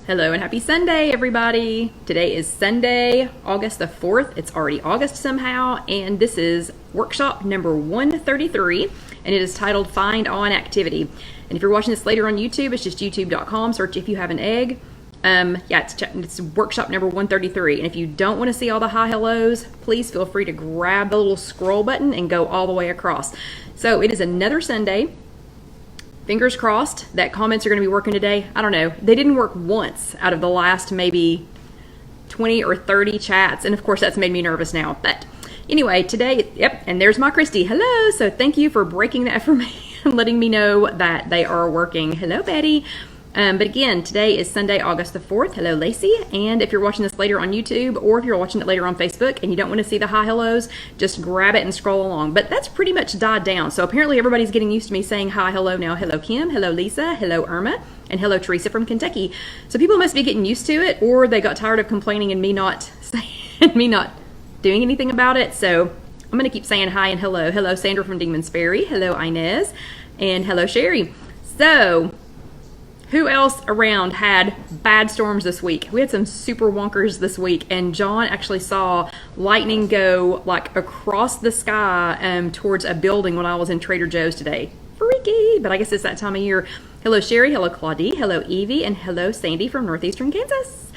Hello and happy Sunday, everybody. Today is Sunday, August the 4th. It's already August somehow, and this is workshop number 133, and it is titled Find On Activity. And if you're watching this later on YouTube, it's just youtube.com, search If You Have an Egg. It's workshop number 133, and if you don't want to see all the hi hellos, please feel free to grab the little scroll button and go all the way across. So it is another Sunday. Fingers crossed that comments are going to be working today. I don't know. They didn't work once out of the last maybe 20 or 30 chats. And of course, that's made me nervous now. But anyway, today, yep, and there's my Christy. Hello. So thank you for breaking that for me and letting me know that they are working. Hello, Betty. But again, today is Sunday, August the 4th. Hello, Lacey. And if you're watching this later on YouTube, or if you're watching it later on Facebook and you don't want to see the hi hellos, just grab it and scroll along. But that's pretty much died down. So apparently everybody's getting used to me saying hi, hello now. Hello, Kim. Hello, Lisa. Hello, Irma. And hello, Teresa from Kentucky. So people must be getting used to it, or they got tired of complaining and me not doing anything about it. So I'm going to keep saying hi and hello. Hello, Sandra from Dingman's Ferry. Hello, Inez. And hello, Sherry. So who else around had bad storms this week? We had some super wonkers this week, and John actually saw lightning go like across the sky towards a building when I was in Trader Joe's today. Freaky, but I guess it's that time of year. Hello, Sherry. Hello, Claudie. Hello, Evie. And hello, Sandy from Northeastern Kansas.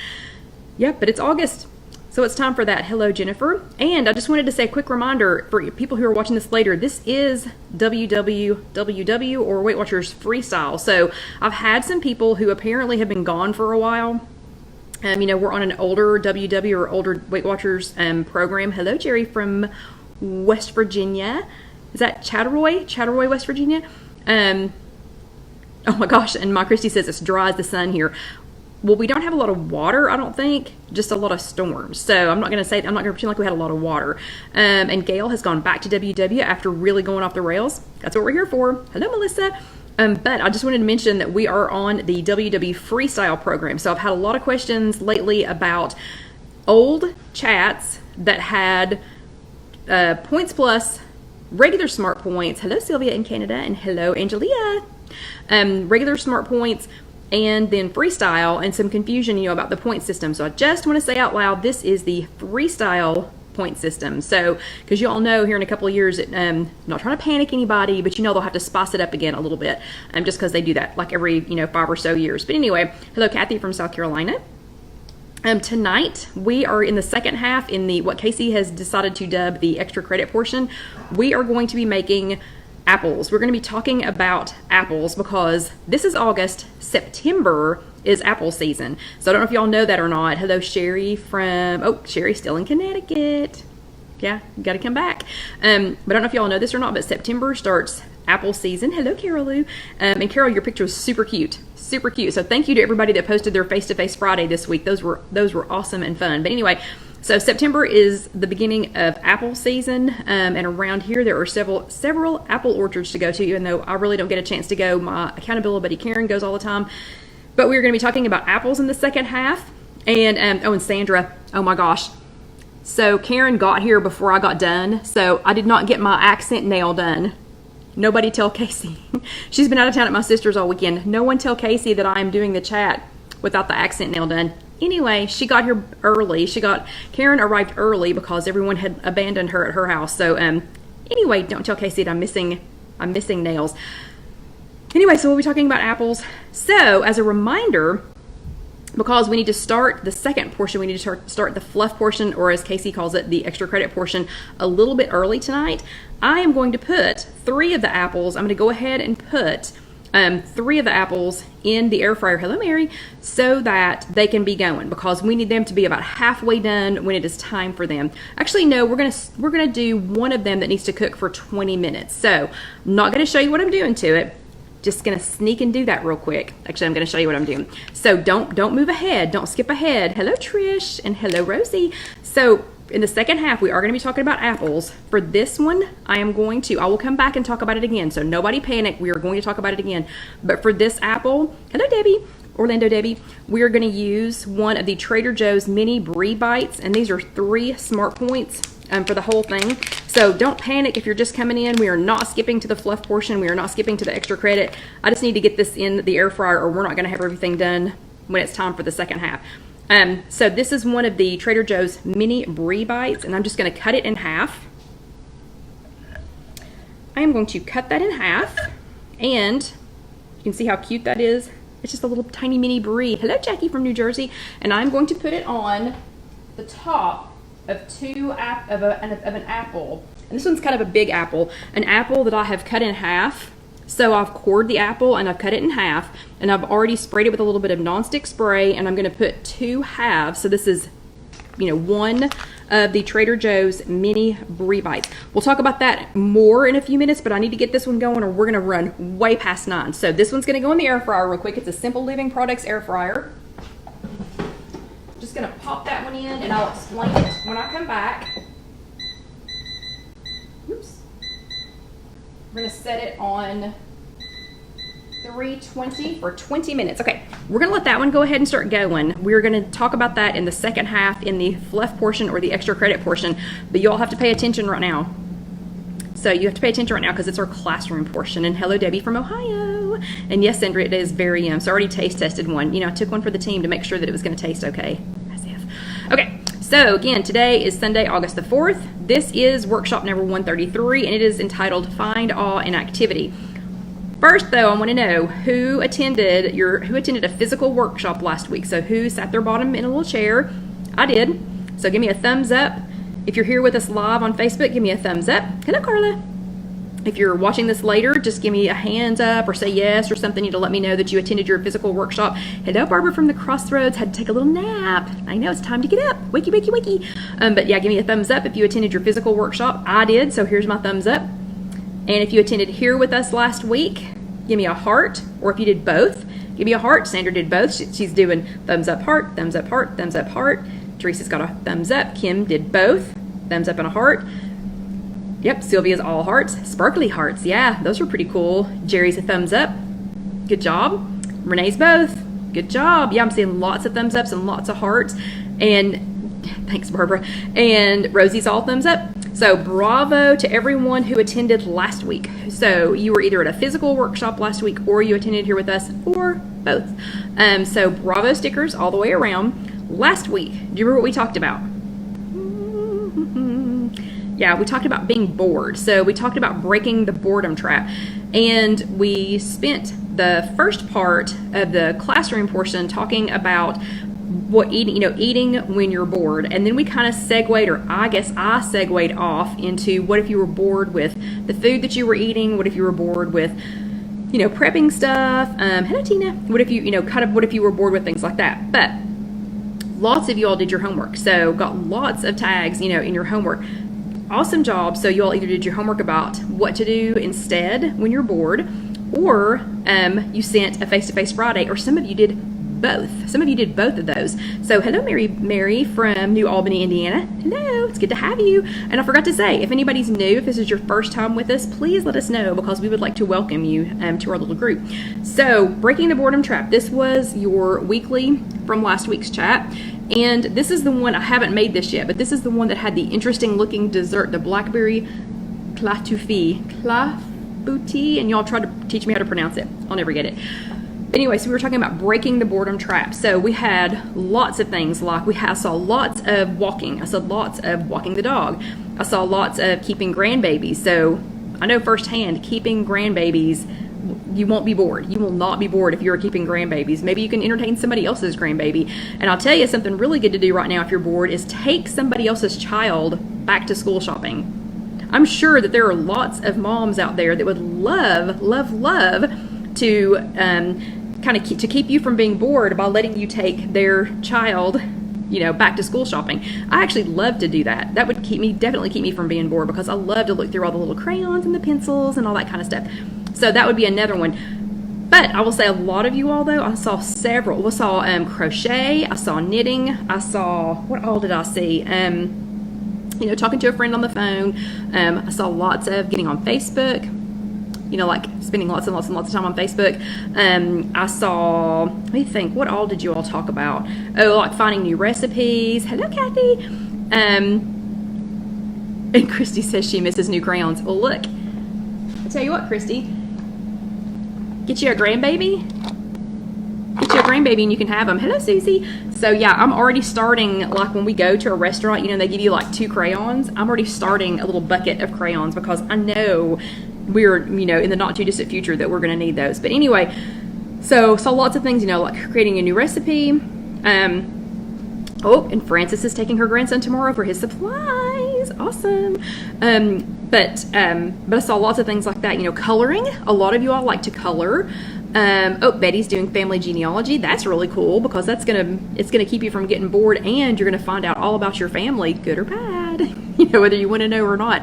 Yep, but it's August, so it's time for that. Hello, Jennifer. And I just wanted to say a quick reminder for people who are watching this later. This is WWWW or Weight Watchers Freestyle. So I've had some people who apparently have been gone for a while. We're on an older WW or older Weight Watchers program. Hello, Jerry from West Virginia. Is that Chattaroy, West Virginia? Oh my gosh. And my Christy says it's dry as the sun here. Well, we don't have a lot of water, I don't think, just a lot of storms. So I'm not going to pretend like we had a lot of water. And Gail has gone back to WW after really going off the rails. That's what we're here for. Hello, Melissa. But I just wanted to mention that we are on the WW Freestyle program. So I've had a lot of questions lately about old chats that had points plus regular smart points. Hello, Sylvia in Canada, and hello, Angelia. Regular smart points, and then freestyle, and some confusion, about the point system. So I just want to say out loud, this is the freestyle point system. So, because you all know here in a couple of years, I'm not trying to panic anybody, but they'll have to spice it up again a little bit, just because they do that like every 5 or so years. But anyway, hello, Kathy from South Carolina. Tonight we are in the second half in what Casey has decided to dub the extra credit portion. We are going to be making apples. We're going to be talking about apples because this is August. September is apple season. So I don't know if y'all know that or not. Hello, Sherry Sherry's still in Connecticut. Yeah, you got to come back. But I don't know if y'all know this or not, but September starts apple season. Hello, Carol Lou. And Carol, your picture was super cute. Super cute. So thank you to everybody that posted their face-to-face Friday this week. Those were awesome and fun. But anyway, so September is the beginning of apple season, and around here there are several apple orchards to go to, even though I really don't get a chance to go. My accountability buddy Karen goes all the time. But we're going to be talking about apples in the second half. And and Sandra, oh my gosh. So Karen got here before I got done, so I did not get my accent nail done. Nobody tell Casey. She's been out of town at my sister's all weekend. No one tell Casey that I'm doing the chat without the accent nail done. Anyway, she got here early. Karen arrived early because everyone had abandoned her at her house. So anyway, don't tell Casey that I'm missing nails. Anyway, so we'll be talking about apples. So as a reminder, because we need to start the second portion, we need to start the fluff portion, or as Casey calls it, the extra credit portion, a little bit early tonight. I am going to put 3 of the apples. I'm going to go ahead and put 3 of the apples in the air fryer. Hello, Mary. So that they can be going, because we need them to be about halfway done when it is time for them. Actually, no, we're gonna do one of them that needs to cook for 20 minutes. So I'm not going to show you what I'm doing to it. Just gonna sneak and do that real quick. Actually, I'm gonna show you what I'm doing. So don't move ahead. Don't skip ahead. Hello, Trish, and hello, Rosie. So in the second half, we are gonna be talking about apples. For this one, I will come back and talk about it again. So nobody panic. We are going to talk about it again. But for this apple, hello, Debbie. Orlando Debbie, we are going to use one of the Trader Joe's mini brie bites, and these are 3 smart points for the whole thing. So don't panic if you're just coming in. We are not skipping to the fluff portion. We are not skipping to the extra credit. I just need to get this in the air fryer, or we're not going to have everything done when it's time for the second half. So this is one of the Trader Joe's mini brie bites, and I'm just going to cut it in half. I am going to cut that in half, and you can see how cute that is. It's just a little tiny mini brie. Hello, Jackie from New Jersey. And I'm going to put it on the top of an apple. And this one's kind of a big apple. An apple that I have cut in half. So I've cored the apple and I've cut it in half. And I've already sprayed it with a little bit of nonstick spray. And I'm going to put 2 halves. So this is, one of the Trader Joe's mini brie bites. We'll talk about that more in a few minutes, but I need to get this one going or we're gonna run way past 9. So this one's gonna go in the air fryer real quick. It's a Simple Living Products air fryer. Just gonna pop that one in and I'll explain it when I come back. Oops. We're gonna set it on 320 for 20 minutes. Okay, we're gonna let that one go ahead and start going. We're gonna talk about that in the second half in the fluff portion or the extra credit portion, but you all have to pay attention right now. So you have to pay attention right now because it's our classroom portion. And hello, Debbie from Ohio. And yes, Sandra, it is very yum. So I already taste tested one. I took one for the team to make sure that it was gonna taste okay. As if. Okay, so again, today is Sunday, August the 4th. This is workshop number 133, and it is entitled Find Awe in Activity. First, though, I want to know who attended a physical workshop last week. So who sat their bottom in a little chair? I did. So give me a thumbs up. If you're here with us live on Facebook, give me a thumbs up. Hello, Carla. If you're watching this later, just give me a hands up or say yes or something to let me know that you attended your physical workshop. Hello, Barbara from the Crossroads. Had to take a little nap. I know, it's time to get up. Wakey, wakey, wakey. But yeah, give me a thumbs up if you attended your physical workshop. I did, so here's my thumbs up. And if you attended here with us last week, give me a heart. Or if you did both, give me a heart. Sandra did both. She's doing thumbs up, heart, thumbs up, heart, thumbs up, heart. Teresa's got a thumbs up. Kim did both. Thumbs up and a heart. Yep, Sylvia's all hearts. Sparkly hearts. Yeah, those were pretty cool. Jerry's a thumbs up. Good job. Renee's both. Good job. Yeah, I'm seeing lots of thumbs ups and lots of hearts. And thanks, Barbara. And Rosie's all thumbs up. So bravo to everyone who attended last week. So you were either at a physical workshop last week or you attended here with us or both. So bravo stickers all the way around. Last week, do you remember what we talked about? Yeah, we talked about being bored. So we talked about breaking the boredom trap. And we spent the first part of the classroom portion talking about eating when you're bored. And then we kind of segued, or I guess I segued off into what if you were bored with the food that you were eating? What if you were bored with, prepping stuff? Hello, Tina. What if what if you were bored with things like that? But lots of you all did your homework. So got lots of tags, in your homework. Awesome job. So you all either did your homework about what to do instead when you're bored, or you sent a face-to-face Friday, or some of you did both. Some of you did both of those. So hello, Mary from New Albany, Indiana. Hello, it's good to have you. And I forgot to say, if anybody's new, if this is your first time with us, please let us know because we would like to welcome you to our little group. So breaking the boredom trap. This was your weekly from last week's chat. And this is the one, I haven't made this yet, but this is the one that had the interesting looking dessert, the blackberry clafouti, and y'all tried to teach me how to pronounce it. I'll never get it. Anyway, so we were talking about breaking the boredom trap. So we had lots of things like I saw lots of walking. I saw lots of walking the dog. I saw lots of keeping grandbabies. So I know firsthand, keeping grandbabies, you won't be bored. You will not be bored if you're keeping grandbabies. Maybe you can entertain somebody else's grandbaby. And I'll tell you something really good to do right now if you're bored is take somebody else's child back to school shopping. I'm sure that there are lots of moms out there that would love, love, love to to keep you from being bored by letting you take their child, back to school shopping. I actually love to do that. That would definitely keep me from being bored because I love to look through all the little crayons and the pencils and all that kind of stuff. So that would be another one. But I will say a lot of you all, though, I saw several. I saw crochet. I saw knitting. I saw, what all did I see? Talking to a friend on the phone. I saw lots of getting on Facebook. Like spending lots and lots and lots of time on Facebook. I saw, let me think, what all did you all talk about? Oh, like finding new recipes. Hello, Kathy. And Christy says she misses new crayons. Well, look, I'll tell you what, Christy, get you a grandbaby Get you a grandbaby and you can have them. Hello, Susie. So yeah, I'm already starting, like when we go to a restaurant, you know, they give you like 2 crayons. I'm already starting a little bucket of crayons because I know we're, you know, in the not too distant future that we're going to need those. But anyway, so lots of things, you know, like creating a new recipe. Oh, and Frances is taking her grandson tomorrow for his supplies. Awesome. But I saw lots of things like that, you know, coloring. A lot of you all like to color. Oh, Betty's doing family genealogy. That's really cool because it's gonna keep you from getting bored, and you're gonna find out all about your family, good or bad, you know, whether you want to know or not.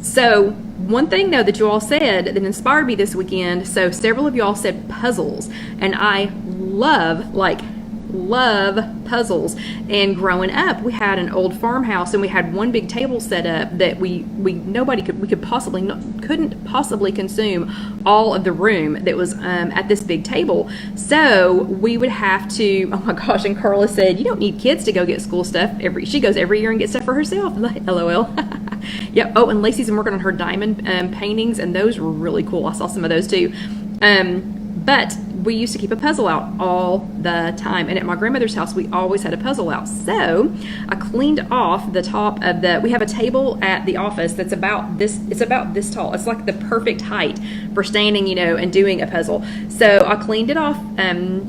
So one thing though that you all said that inspired me this weekend. So several of you all said puzzles, and I love puzzles. And growing up, we had an old farmhouse, and we had one big table set up that we couldn't possibly consume all of the room that was at this big table. So we would have to, oh my gosh, and Carla said, you don't need kids to go get school stuff. She goes every year and gets stuff for herself. LOL. Yep. Oh, and Lacey's been working on her diamond paintings, and those were really cool. I saw some of those too. But we used to keep a puzzle out all the time, and at my grandmother's house we always had a puzzle out. So I cleaned off the top of we have a table at the office that's about this, it's about this tall. It's like the perfect height for standing, you know, and doing a puzzle. So I cleaned it off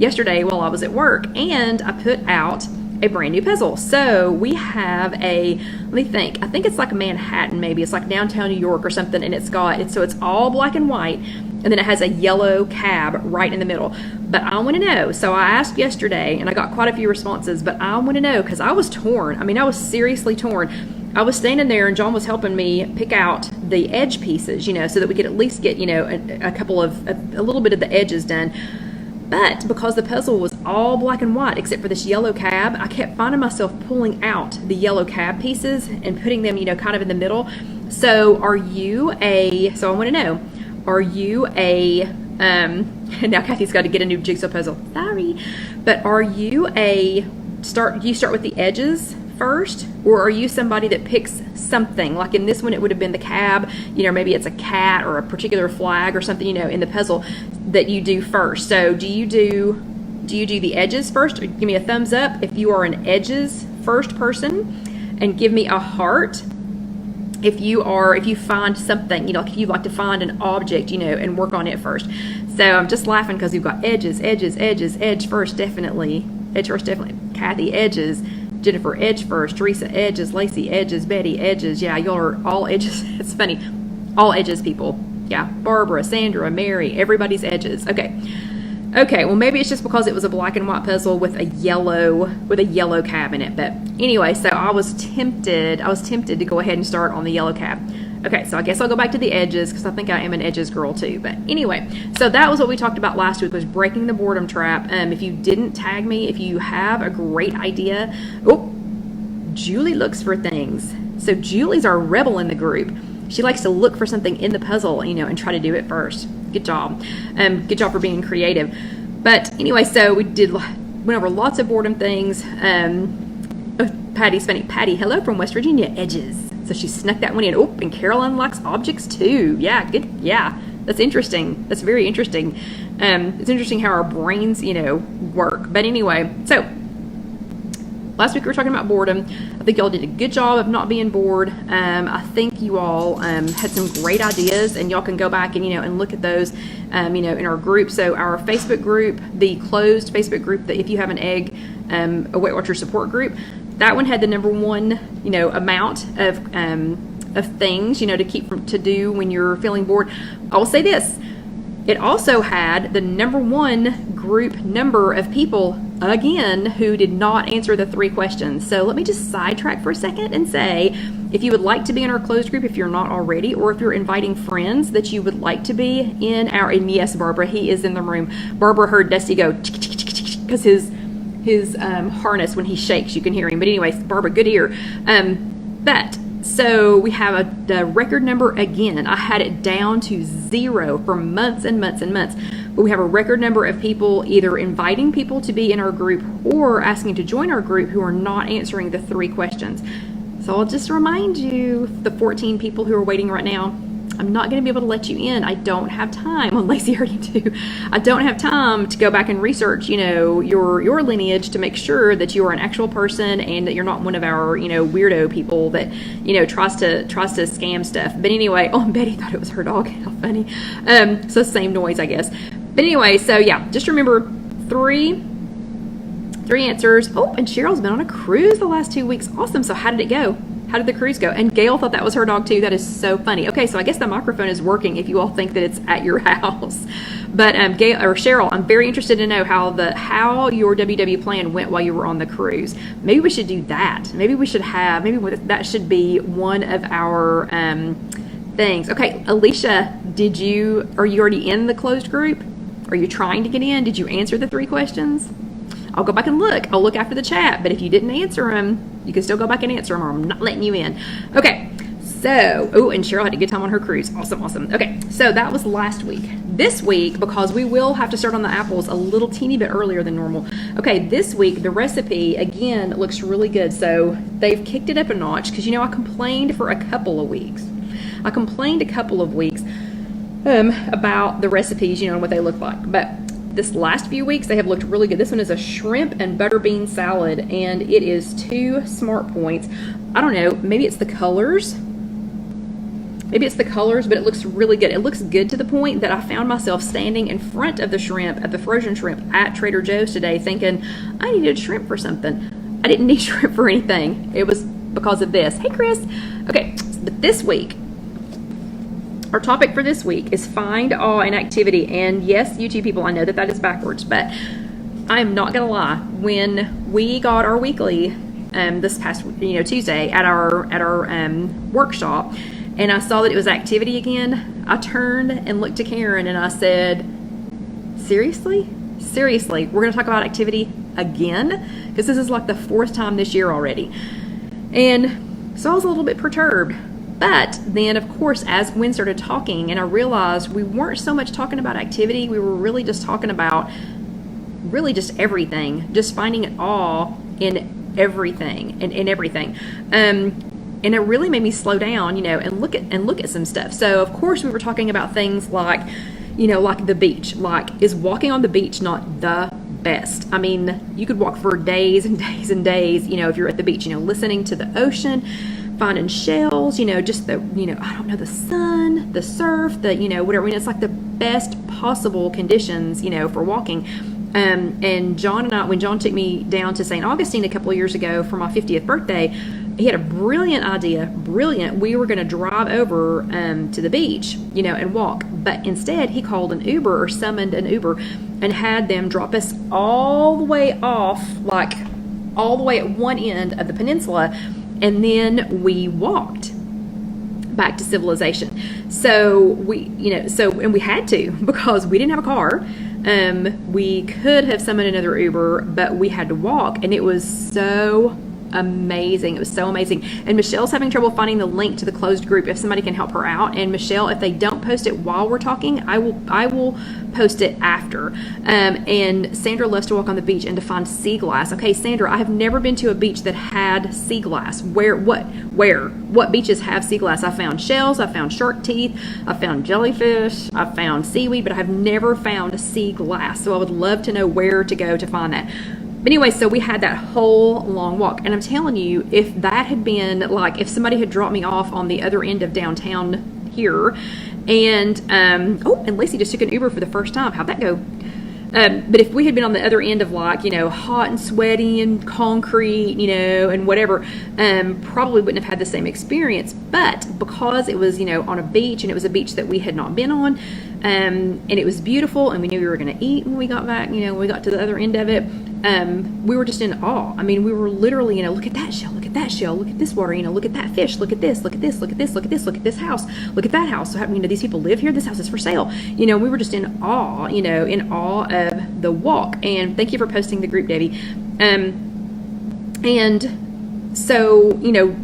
yesterday while I was at work, and I put out a brand new puzzle. So we have let me think, I think it's like Manhattan, maybe it's like downtown New York or something, and it's all black and white, and then it has a yellow cab right in the middle. But I want to know, so I asked yesterday and I got quite a few responses, but I want to know because I was torn. I mean, I was seriously torn. I was standing there and John was helping me pick out the edge pieces, you know, so that we could at least get, you know, a little bit of the edges done. But because the puzzle was all black and white except for this yellow cab, I kept finding myself pulling out the yellow cab pieces and putting them, you know, kind of in the middle. So so I want to know, are you now Kathy's got to get a new jigsaw puzzle, sorry, but are you start with the edges first, or are you somebody that picks something, like in this one it would have been the cab, you know, maybe it's a cat or a particular flag or something, you know, in the puzzle that you do first. So do you do the edges first? Or give me a thumbs up if you are an edges first person, and give me a heart if you find something, you know, if you like to find an object, you know, and work on it first. So I'm just laughing because you've got edges, edge first, definitely. Kathy, edges. Jennifer, edge first. Teresa, edges. Lacey, edges. Betty, edges. Yeah, y'all are all edges. It's funny. All edges people. Yeah. Barbara, Sandra, Mary, everybody's edges. Okay, well maybe it's just because it was a black and white puzzle with a yellow cab in it. But anyway, so I was tempted to go ahead and start on the yellow cab. Okay, so I guess I'll go back to the edges because I think I am an edges girl too. But anyway, so that was what we talked about last week, was breaking the boredom trap. If you didn't tag me, if you have a great idea. Oh, Julie looks for things. So Julie's our rebel in the group. She likes to look for something in the puzzle, you know, and try to do it first. Good job. Good job for being creative. But anyway, so we went over lots of boredom things. Patty's funny. Patty, hello from West Virginia, edges. So she snuck that one in. Oh, and Caroline likes objects too. Yeah, good. Yeah, that's interesting. That's very interesting. It's interesting how our brains, you know, work. But anyway, so last week we were talking about boredom. I think y'all did a good job of not being bored. I think you all had some great ideas, and y'all can go back and, you know, and look at those, you know, in our group. So our Facebook group, the closed Facebook group, the If You Have an Egg, a Weight Watcher support group, that one had the #1, you know, amount of things, you know, to do when you're feeling bored. I will say this. It also had the #1 group number of people, again, who did not answer the 3 questions. So let me just sidetrack for a second and say, if you would like to be in our closed group, if you're not already, or if you're inviting friends that you would like to be in and yes, Barbara, he is in the room. Barbara heard Dusty go, because his harness, when he shakes, you can hear him. But anyways, Barbara, good ear. So we have the record number again. I had it down to 0 for months and months and months. But we have a record number of people either inviting people to be in our group or asking to join our group who are not answering the 3 questions. So I'll just remind you, the 14 people who are waiting right now, I'm not going to be able to let you in. I don't have time. Well, Lacey already do. I don't have time to go back and research, your lineage to make sure that you are an actual person and that you're not one of our, weirdo people that, tries to scam stuff. But anyway, oh, and Betty thought it was her dog. How funny. So same noise, I guess. But anyway, so yeah, just remember three answers. Oh, and Cheryl's been on a cruise the last 2 weeks. Awesome. So how did it go? How did the cruise go? And Gail thought that was her dog too. That is so funny. Okay, so I guess the microphone is working if you all think that it's at your house. But Gail or Cheryl, I'm very interested to know how your WW plan went while you were on the cruise. Maybe we should do that. Maybe that should be one of our things. Okay, Alicia, are you already in the closed group? Are you trying to get in? Did you answer the 3 questions? I'll go back and look. I'll look after the chat. But if you didn't answer them, you can still go back and answer them, or I'm not letting you in. Okay, so, oh, and Cheryl had a good time on her cruise. Awesome. Okay, so that was last week. This week, because we will have to start on the apples a little teeny bit earlier than normal. Okay, this week, the recipe, again, looks really good. So they've kicked it up a notch because, I complained for a couple of weeks. About the recipes, and what they look like. But this last few weeks, they have looked really good. This one is a shrimp and butter bean salad, and it is 2 smart points. I don't know, maybe it's the colors. But it looks really good. It looks good to the point that I found myself standing in front of the frozen shrimp at Trader Joe's today thinking, I needed shrimp for something. I didn't need shrimp for anything. It was because of this. Hey, Chris. Okay, but this week, our topic for this week is find awe in activity. And yes, YouTube people, I know that is backwards, but I'm not gonna lie. When we got our weekly this past Tuesday at our workshop, and I saw that it was activity again, I turned and looked to Karen and I said, seriously, we're gonna talk about activity again? Because this is like the 4th time this year already. And so I was a little bit perturbed. But then, of course, as Gwen started talking, and I realized we weren't so much talking about activity, we were really just talking about just everything, just finding awe in everything, in everything. And it really made me slow down, and look at some stuff. So, of course, we were talking about things like, like the beach. Like, is walking on the beach not the best? I mean, you could walk for days and days and days, if you're at the beach, listening to the ocean, finding shells, just the, I don't know, the sun, the surf, the, whatever. I mean, it's like the best possible conditions, for walking. And John and I, when John took me down to St. Augustine a couple of years ago for my 50th birthday, he had a brilliant idea. We were going to drive over to the beach, and walk. But instead, he called an Uber, or summoned an Uber, and had them drop us all the way off, like all the way at one end of the peninsula. And then we walked back to civilization. So and we had to, because we didn't have a car. We could have summoned another Uber, but we had to walk, and it was so amazing. It was so amazing. And Michelle's having trouble finding the link to the closed group, if somebody can help her out. And Michelle, if they don't post it while we're talking, I will post it after. And Sandra loves to walk on the beach and to find sea glass. Okay, Sandra, I have never been to a beach that had sea glass. What beaches have sea glass? I found shells, I found shark teeth, I found jellyfish, I found seaweed, but I have never found sea glass. So I would love to know where to go to find that. But anyway, so we had that whole long walk. And I'm telling you, if that had been like, if somebody had dropped me off on the other end of downtown here, and and Lacey just took an Uber for the first time. How'd that go? But if we had been on the other end of like, hot and sweaty and concrete, and whatever, probably wouldn't have had the same experience. But because it was, on a beach, and it was a beach that we had not been on, and it was beautiful, and we knew we were going to eat when we got back, when we got to the other end of it, we were just in awe. I mean, we were literally, look at that shell, look at that shell, look at this water, look at that fish, look at this, look at this, look at this, look at this, look at this house, look at that house. So, these people live here, this house is for sale. We were just in awe, in awe of the walk. And thank you for posting the group, Debbie. And so,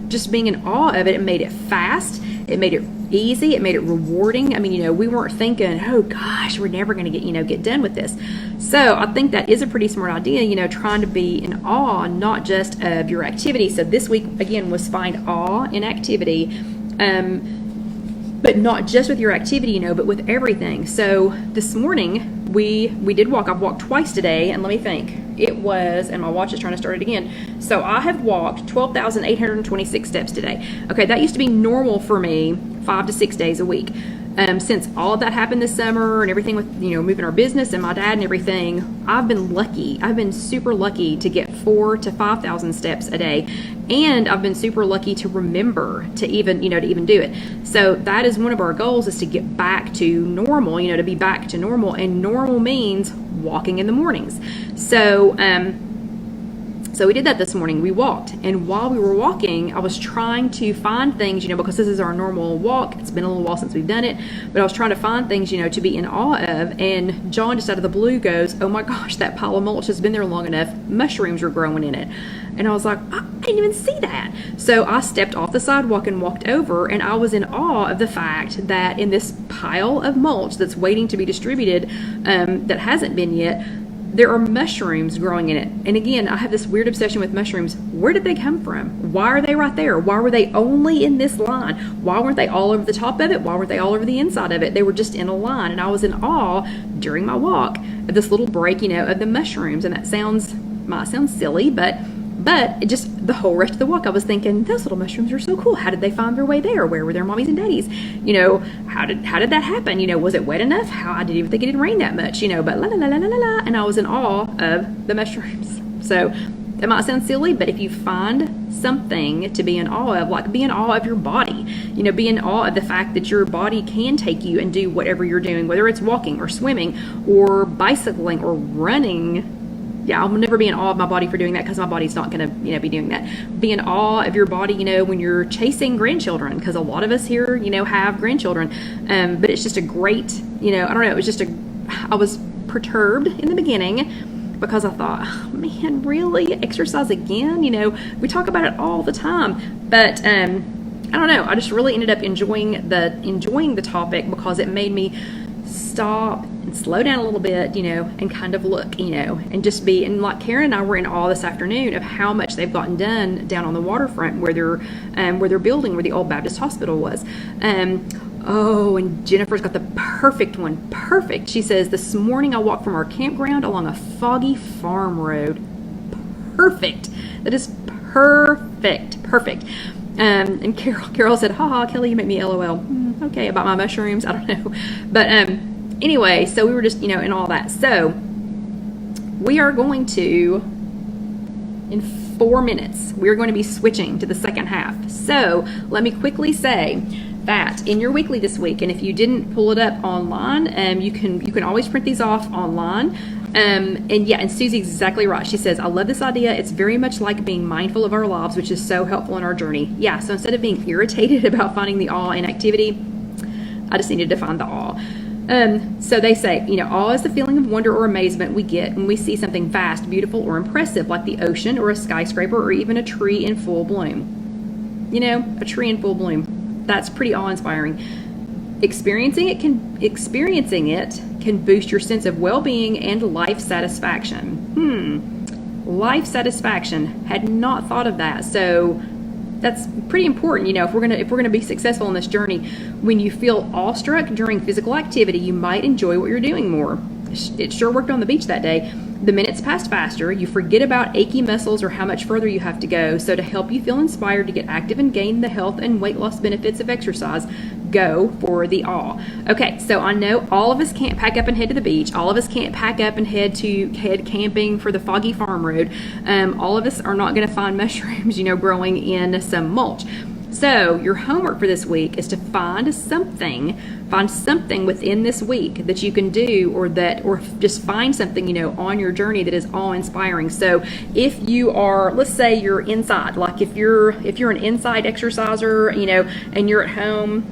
just being in awe of it, it made it fast, it made it easy, it made it rewarding. I mean, we weren't thinking, oh gosh, we're never going to get done with this. So I think that is a pretty smart idea, trying to be in awe, not just of your activity. So this week, again, was find awe in activity. but not just with your activity, but with everything. So this morning we did walk. I've walked twice today, and let me think. It was, and my watch is trying to start it again. So I have walked 12,826 steps today. Okay, that used to be normal for me 5 to 6 days a week. Since all of that happened this summer and everything with, moving our business and my dad and everything, I've been lucky. I've been super lucky to get 4,000 to 5,000 steps a day. And I've been super lucky to remember to even do it. So that is one of our goals, is to get back to normal, to be back to normal. And normal means walking in the mornings. So we did that this morning. We walked, and while we were walking, I was trying to find things, because this is our normal walk. It's been a little while since we've done it, but I was trying to find things, to be in awe of. And John, just out of the blue, goes, "Oh my gosh, that pile of mulch has been there long enough. Mushrooms are growing in it." And I was like, I didn't even see that. So I stepped off the sidewalk and walked over, and I was in awe of the fact that in this pile of mulch that's waiting to be distributed, that hasn't been yet, there are mushrooms growing in it. And again, I have this weird obsession with mushrooms. Where did they come from? Why are they right there? Why were they only in this line? Why weren't they all over the top of it? Why weren't they all over the inside of it? They were just in a line. And I was in awe during my walk of this little break, of the mushrooms. And that might sound silly, but it just, the whole rest of the walk, I was thinking, those little mushrooms are so cool. How did they find their way there? Where were their mommies and daddies? How did that happen? Was it wet enough? How did you think it didn't rain that much? But la la la la la la. And I was in awe of the mushrooms. So that might sound silly, but if you find something to be in awe of, like be in awe of your body, be in awe of the fact that your body can take you and do whatever you're doing, whether it's walking or swimming or bicycling or running. Yeah, I'll never be in awe of my body for doing that, because my body's not going to, be doing that. Be in awe of your body, when you're chasing grandchildren, because a lot of us here, have grandchildren. But it's just a great, I don't know, it was just I was perturbed in the beginning, because I thought, oh, man, really? Exercise again? We talk about it all the time. But I don't know, I just really ended up enjoying the topic, because it made me stop and slow down a little bit, and kind of look, and just be, and like Karen and I were in awe this afternoon of how much they've gotten done down on the waterfront where they're building, where the old Baptist hospital was. Oh, and Jennifer's got the perfect one. Perfect. She says, "This morning I walked from our campground along a foggy farm road." Perfect. That is perfect. Perfect. And Carol said, "Ha, Kelly, you make me LOL." Okay, about my mushrooms, I don't know. But anyway, so we were just, in all that. So we are going to, in 4 minutes, we're going to be switching to the second half. So let me quickly say that in your weekly this week, and if you didn't pull it up online, you can always print these off online. And Susie's exactly right. She says, "I love this idea. It's very much like being mindful of our lives, which is so helpful in our journey." Yeah, so instead of being irritated about finding the awe in activity, I just needed to find the awe. So they say, awe is the feeling of wonder or amazement we get when we see something vast, beautiful, or impressive, like the ocean or a skyscraper or even a tree in full bloom. A tree in full bloom. That's pretty awe-inspiring. Experiencing it can boost your sense of well-being and life satisfaction. Life satisfaction. Had not thought of that. So that's pretty important. If we're gonna be successful in this journey, when you feel awestruck during physical activity, you might enjoy what you're doing more. It sure worked on the beach that day. The minutes pass faster. You forget about achy muscles or how much further you have to go. So to help you feel inspired to get active and gain the health and weight loss benefits of exercise, go for the awe. Okay, so I know all of us can't pack up and head to the beach. All of us can't pack up and head camping for the foggy farm road. All of us are not going to find mushrooms, growing in some mulch. So your homework for this week is to find something within this week that you can do, or just find something, on your journey that is awe-inspiring. So if you are, let's say you're inside, like if you're an inside exerciser, and you're at home.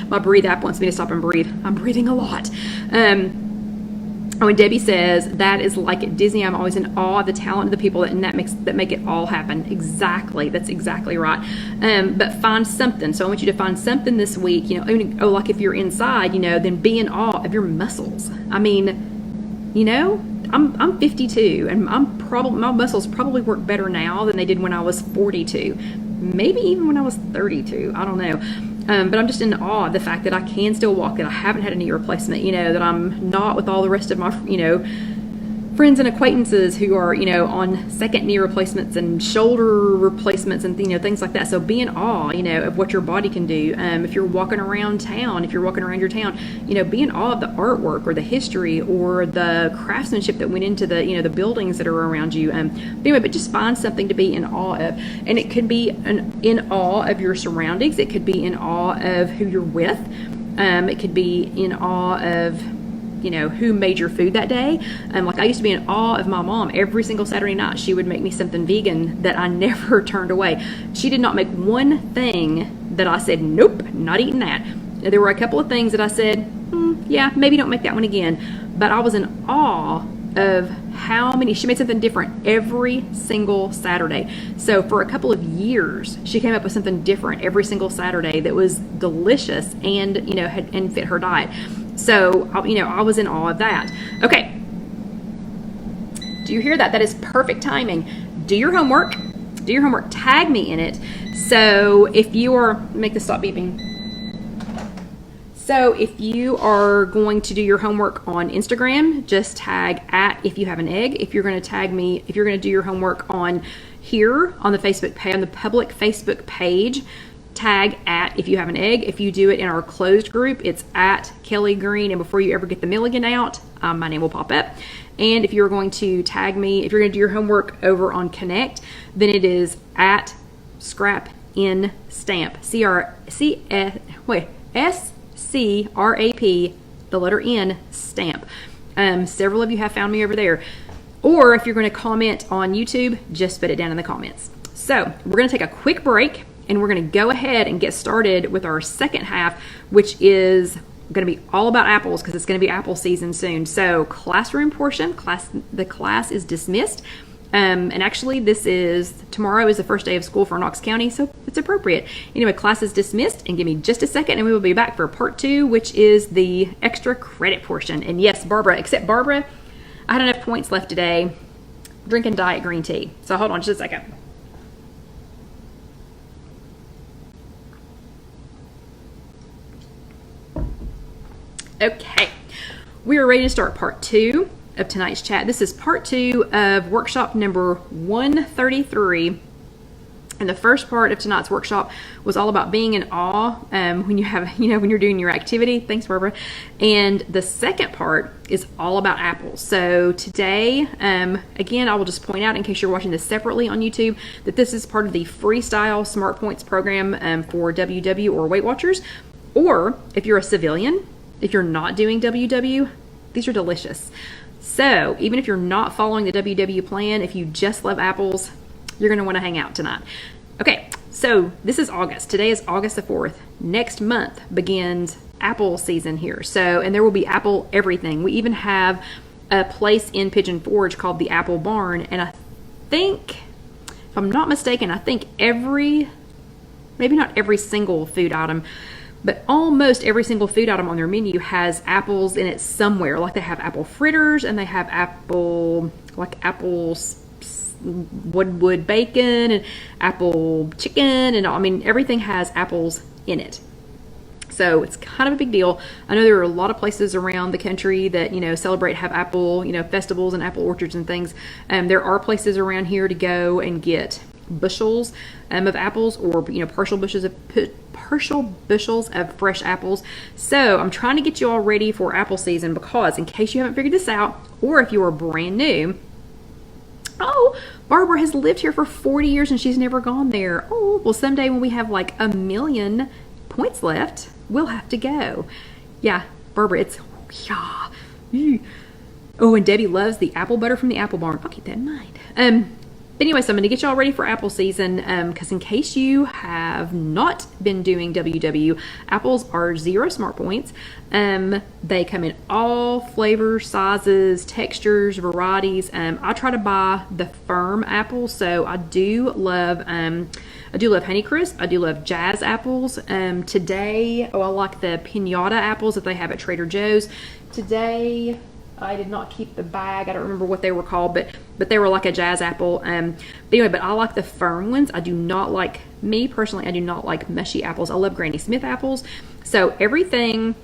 My breathe app wants me to stop and breathe. I'm breathing a lot. And Debbie says, "That is like at Disney. I'm always in awe of the talent of the people that make it all happen." Exactly. That's exactly right. But find something. So I want you to find something this week, like if you're inside, then be in awe of your muscles. I mean, I'm 52, and my muscles probably work better now than they did when I was 42. Maybe even when I was 32. I don't know. But I'm just in awe of the fact that I can still walk, that I haven't had a knee replacement, that I'm not with all the rest of my, friends and acquaintances who are, on second knee replacements and shoulder replacements and, things like that. So be in awe, of what your body can do. If you're walking around town, if you're walking around your town, be in awe of the artwork or the history or the craftsmanship that went into the, the buildings that are around you. But just find something to be in awe of. And it could be in awe of your surroundings. It could be in awe of who you're with. It could be in awe of who made your food that day. Like I used to be in awe of my mom. Every single Saturday night, she would make me something vegan that I never turned away. She did not make one thing that I said, nope, not eating that. There were a couple of things that I said, yeah, maybe don't make that one again. But I was in awe of how many, she made something different every single Saturday. So for a couple of years, she came up with something different every single Saturday that was delicious and, and fit her diet. So, I was in awe of that. Okay. Do you hear that? That is perfect timing. Do your homework. Do your homework. Tag me in it. So if you are, make this stop beeping. So if you are going to do your homework on Instagram, just tag at IfYouHaveAnEgg. If you're going to tag me, if you're going to do your homework on here on the Facebook page, on the public Facebook page, tag at IfYouHaveAnEgg. If you do it in our closed group, it's at Kelly Green, and before you ever get the Milligan out, my name will pop up. And if you're going to tag me, if you're going to do your homework over on Connect, then it is at Scrap in Stamp. SCRAP, the letter N, Stamp. Several of you have found me over there. Or if you're going to comment on YouTube, just put it down in the comments. So we're going to take a quick break, and we're going to go ahead and get started with our second half, which is going to be all about apples because it's going to be apple season soon. So classroom portion, the class is dismissed. And actually tomorrow is the first day of school for Knox County, so it's appropriate. Anyway, class is dismissed, and give me just a second and we will be back for part 2, which is the extra credit portion. And yes, Barbara, I had enough points left today drinking diet green tea. So hold on just a second. Okay, we are ready to start part 2 of tonight's chat. This is part 2 of workshop number 133. And the first part of tonight's workshop was all about being in awe when you have, when you're doing your activity. Thanks, Barbara. And the second part is all about apples. So today, again, I will just point out in case you're watching this separately on YouTube that this is part of the Freestyle Smart Points program for WW or Weight Watchers. Or if you're a civilian, if you're not doing WW, these are delicious. So even if you're not following the WW plan, if you just love apples, you're going to want to hang out tonight. Okay, so this is August. Today is August the 4th. Next month begins apple season here. So, and there will be apple everything. We even have a place in Pigeon Forge called the Apple Barn. And I think, if I'm not mistaken, I think maybe not every single food item, but almost every single food item on their menu has apples in it somewhere. Like they have apple fritters, and they have apple wood bacon and apple chicken, and everything has apples in it. So it's kind of a big deal. I know there are a lot of places around the country that celebrate, have apple festivals and apple orchards and things. There are places around here to go and get bushels of apples, or partial bushels of fresh apples. So I'm trying to get you all ready for apple season, because in case you haven't figured this out, or if you are brand new, Barbara has lived here for 40 years and she's never gone there. Oh, well, someday when we have like 1 million points left, we'll have to go. Yeah, Barbara, yeah. Oh, and Debbie loves the apple butter from the Apple Barn. I'll keep that in mind. But anyway, so I'm going to get y'all ready for apple season, because in case you have not been doing WW, apples are 0 smart points. They come in all flavors, sizes, textures, varieties. I try to buy the firm apples, so I do love Honeycrisp. I do love Jazz apples. Today, I like the Pinata apples that they have at Trader Joe's. Today, I did not keep the bag. I don't remember what they were called, but they were like a jazz apple. But anyway, but I like the firm ones. I do not like, me personally, I do not like mushy apples. I love Granny Smith apples. So everything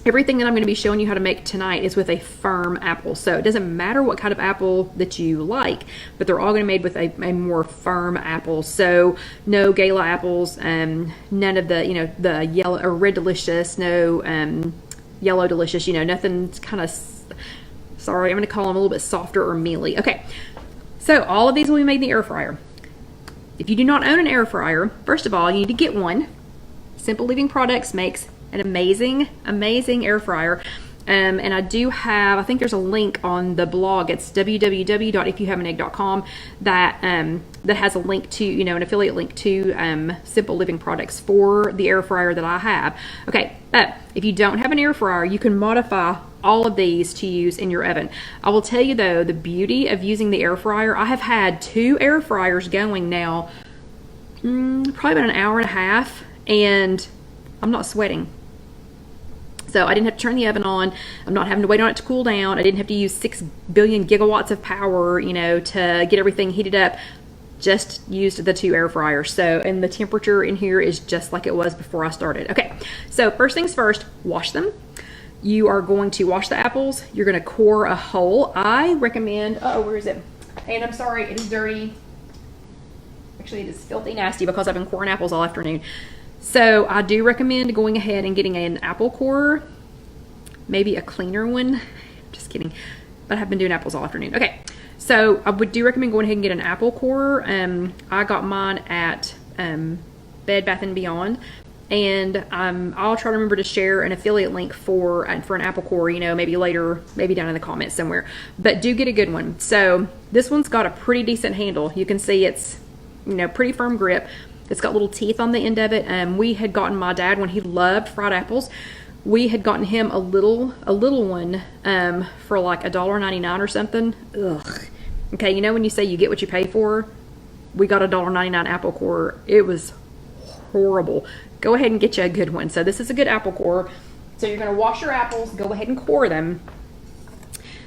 that I'm going to be showing you how to make tonight is with a firm apple. So it doesn't matter what kind of apple that you like, but they're all going to be made with a more firm apple. So no Gala apples, none of the, you know, the yellow or red delicious, no yellow delicious, you know, nothing kind of, sorry, I'm going to call them a little bit softer or mealy. Okay, so all of these will be made in the air fryer. If you do not own an air fryer, first of all, you need to get one. Simple Living Products makes an amazing air fryer, and I do have, I think there's a link on the blog. It's www.IfYouHaveAnEgg.com that that has a link to, you know, an affiliate link to Simple Living Products for the air fryer that I have. Okay, but if you don't have an air fryer, you can modify all of these to use in your oven. I will tell you though, the beauty of using the air fryer, I have had 2 air fryers going now, probably about an hour and a half, and I'm not sweating. So I didn't have to turn the oven on. I'm not having to wait on it to cool down. I didn't have to use 6 billion gigawatts of power, you know, to get everything heated up. Just used the 2 air fryers. So, and the temperature in here is just like it was before I started. Okay, so first things first, wash them. You are going to wash the apples. You're going to core a hole. I recommend, where is it? And I'm sorry, it is dirty. Actually, it is filthy nasty because I've been coring apples all afternoon. So I do recommend going ahead and getting an apple corer, maybe a cleaner one. Just kidding, but I have been doing apples all afternoon. Okay, so I do recommend going ahead and get an apple corer. I got mine at Bed Bath & Beyond, and I'll try to remember to share an affiliate link for an apple corer, you know, maybe later, maybe down in the comments somewhere. But do get a good one. So this one's got a pretty decent handle. You can see it's, you know, pretty firm grip. It's got little teeth on the end of it. We had gotten my dad, when he loved fried apples, we had gotten him a little one for like $1.99 or something. Ugh. Okay, you know when you say you get what you pay for? We got a $1.99 apple corer. It was horrible. Go ahead and get you a good one. So this is a good apple corer. So you're going to wash your apples, go ahead and core them.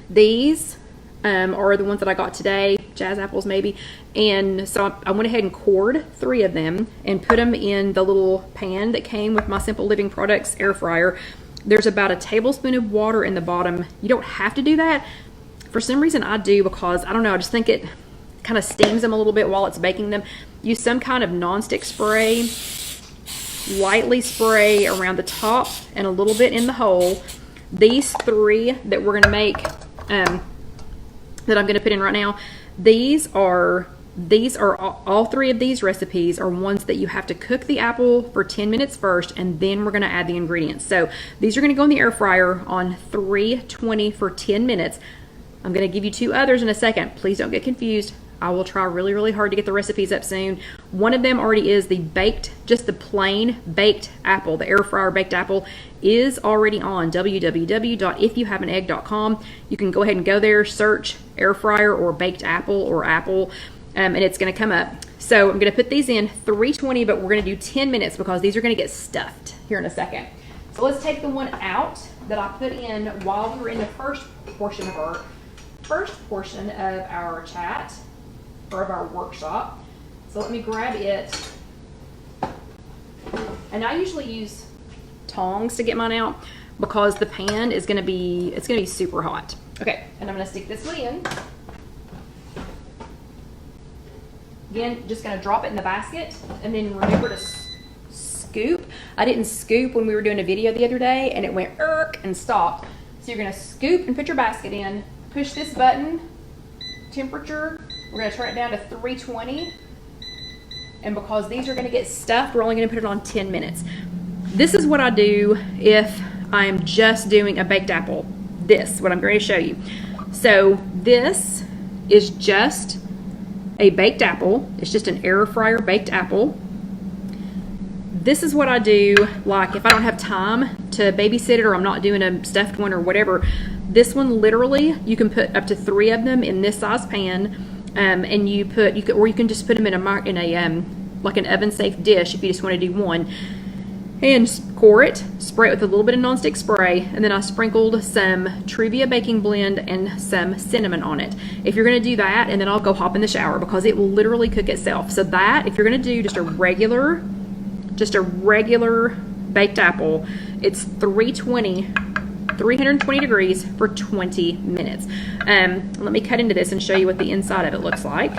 These are the ones that I got today, jazz apples maybe. And so I went ahead and cored 3 of them and put them in the little pan that came with my Simple Living Products air fryer. There's about a tablespoon of water in the bottom. You don't have to do that. For some reason I do, because I don't know, I just think it kind of steams them a little bit while it's baking them. Use some kind of nonstick spray. Lightly spray around the top and a little bit in the hole. These 3 that we're going to make, that I'm going to put in right now, these are all 3 of these recipes are ones that you have to cook the apple for 10 minutes first, and then we're going to add the ingredients. So these are going to go in the air fryer on 320 for 10 minutes. I'm going to give you 2 others in a second. Please don't get confused. I will try really hard to get the recipes up soon. One of them already is the baked, just the plain baked apple. The air fryer baked apple is already on www.IfYouHaveAnEgg.com. You can go ahead and go there, search air fryer or baked apple or apple, and it's going to come up. So I'm going to put these in 320, but we're going to do 10 minutes because these are going to get stuffed here in a second. So let's take the one out that I put in while we were in the first portion of our chat, or of our workshop. So let me grab it. And I usually use tongs to get mine out because the pan is going to be, it's going to be super hot. Okay, and I'm going to stick this one in. Again, just going to drop it in the basket, and then remember to scoop. I didn't scoop when we were doing a video the other day, and it went irk and stopped. So you're going to scoop and put your basket in, push this button, temperature, we're going to turn it down to 320, and because these are going to get stuffed, we're only going to put it on 10 minutes. This is what I do if I'm just doing a baked apple. This, what I'm going to show you. So this is just a baked apple. It's just an air fryer baked apple. This is what I do, like if I don't have time to babysit it, or I'm not doing a stuffed one or whatever. This one, literally, you can put up to 3 of them in this size pan. And you can just put them in like an oven safe dish if you just want to do one. and core it, spray it with a little bit of nonstick spray, and then I sprinkled some Truvia baking blend and some cinnamon on it. If you're going to do that, and then I'll go hop in the shower because it will literally cook itself. So that, if you're going to do just a regular baked apple, it's 320 degrees for 20 minutes. Let me cut into this and show you what the inside of it looks like.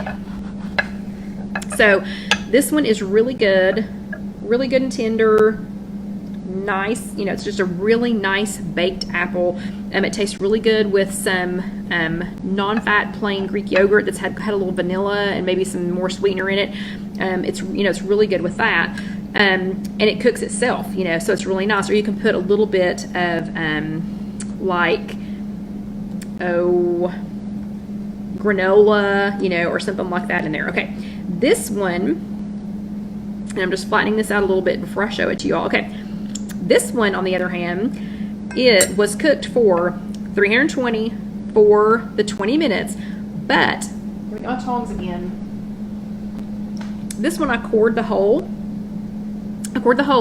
So this one is really good and tender, nice. You know, it's just a really nice baked apple. It tastes really good with some non-fat plain Greek yogurt that's had a little vanilla and maybe some more sweetener in it. It's really good with that. And it cooks itself, you know, so it's really nice. Or you can put a little bit of granola, you know, or something like that in there. Okay, this one, and I'm just flattening this out a little bit before I show it to you all. Okay, this one, on the other hand, it was cooked for 320 for the 20 minutes, but we got tongs again. This one I cored the hole,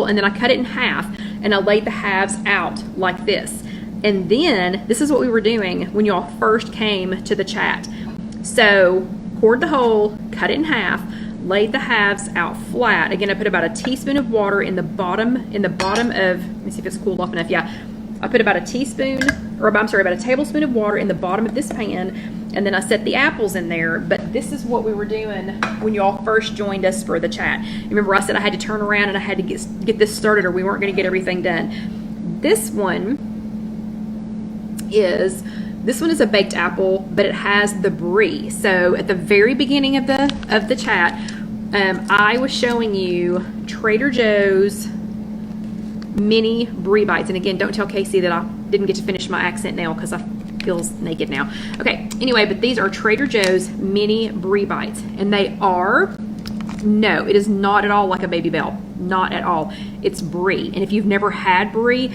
and then I cut it in half, and I laid the halves out like this. And then this is what we were doing when y'all first came to the chat. So cored the hole, cut it in half, laid the halves out flat. Again, I put about a teaspoon of water in the bottom of, let me see if it's cooled off enough. Yeah, I put about a tablespoon of water in the bottom of this pan, and then I set the apples in there. But this is what we were doing when y'all first joined us for the chat. Remember I said I had to turn around and I had to get this started or we weren't going to get everything done. This one is a baked apple, but it has the brie. So at the very beginning of the chat, I was showing you Trader Joe's mini brie bites. And again, don't tell Casey that I didn't get to finish my accent nail because I feel naked now. Okay, anyway, but these are Trader Joe's mini brie bites, and they are, no, it is not at all like a Baby Bell. Not at all. It's brie. And if you've never had brie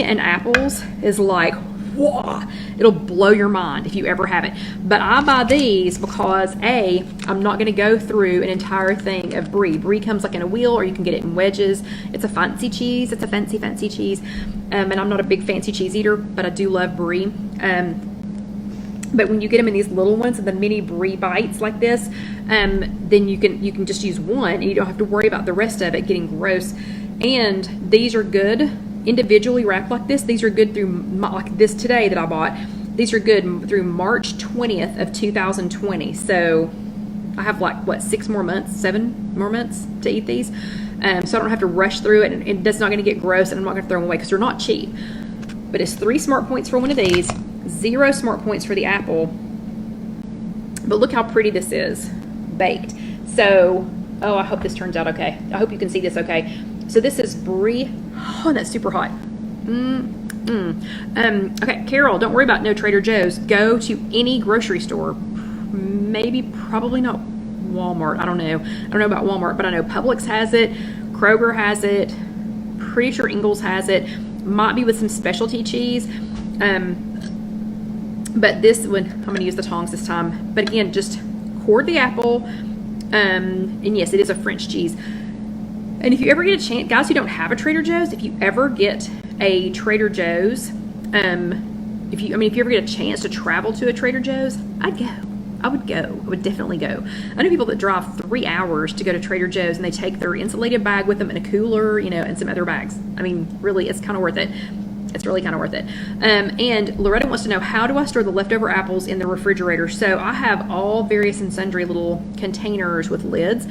and apples is like, whoa, it'll blow your mind if you ever have it. But I buy these because A, I'm not going to go through an entire thing of brie. Brie comes like in a wheel, or you can get it in wedges. It's a fancy cheese. It's a fancy cheese. And I'm not a big fancy cheese eater, but I do love brie. But when you get them in these little ones, the mini brie bites like this, then you can just use one, and you don't have to worry about the rest of it getting gross. And these are good individually wrapped like this. These are good through, like this today that I bought, these are good through March 20th of 2020. So I have like, what, 7 more months to eat these. So I don't have to rush through it, and it's not going to get gross, and I'm not going to throw them away because they're not cheap. But it's 3 smart points for one of these, 0 smart points for the apple. But look how pretty this is baked. So, oh, I hope this turns out okay. I hope you can see this okay. So this is brie. Oh, that's super hot. Okay, Carol, don't worry about no Trader Joe's. Go to any grocery store. Probably not Walmart. I don't know about Walmart, but I know Publix has it. Kroger has it. Pretty sure Ingles has it. Might be with some specialty cheese. But this one, I'm going to use the tongs this time. But again, just core the apple. And yes, it is a French cheese. And if you ever get a chance, guys who don't have a Trader Joe's, if you ever get a Trader Joe's, if you ever get a chance to travel to a Trader Joe's, I'd go. I would definitely go. I know people that drive 3 hours to go to Trader Joe's, and they take their insulated bag with them and a cooler, you know, and some other bags. I mean, really, it's kind of worth it. It's really kind of worth it. And Loretta wants to know, how do I store the leftover apples in the refrigerator? So I have all various and sundry little containers with lids.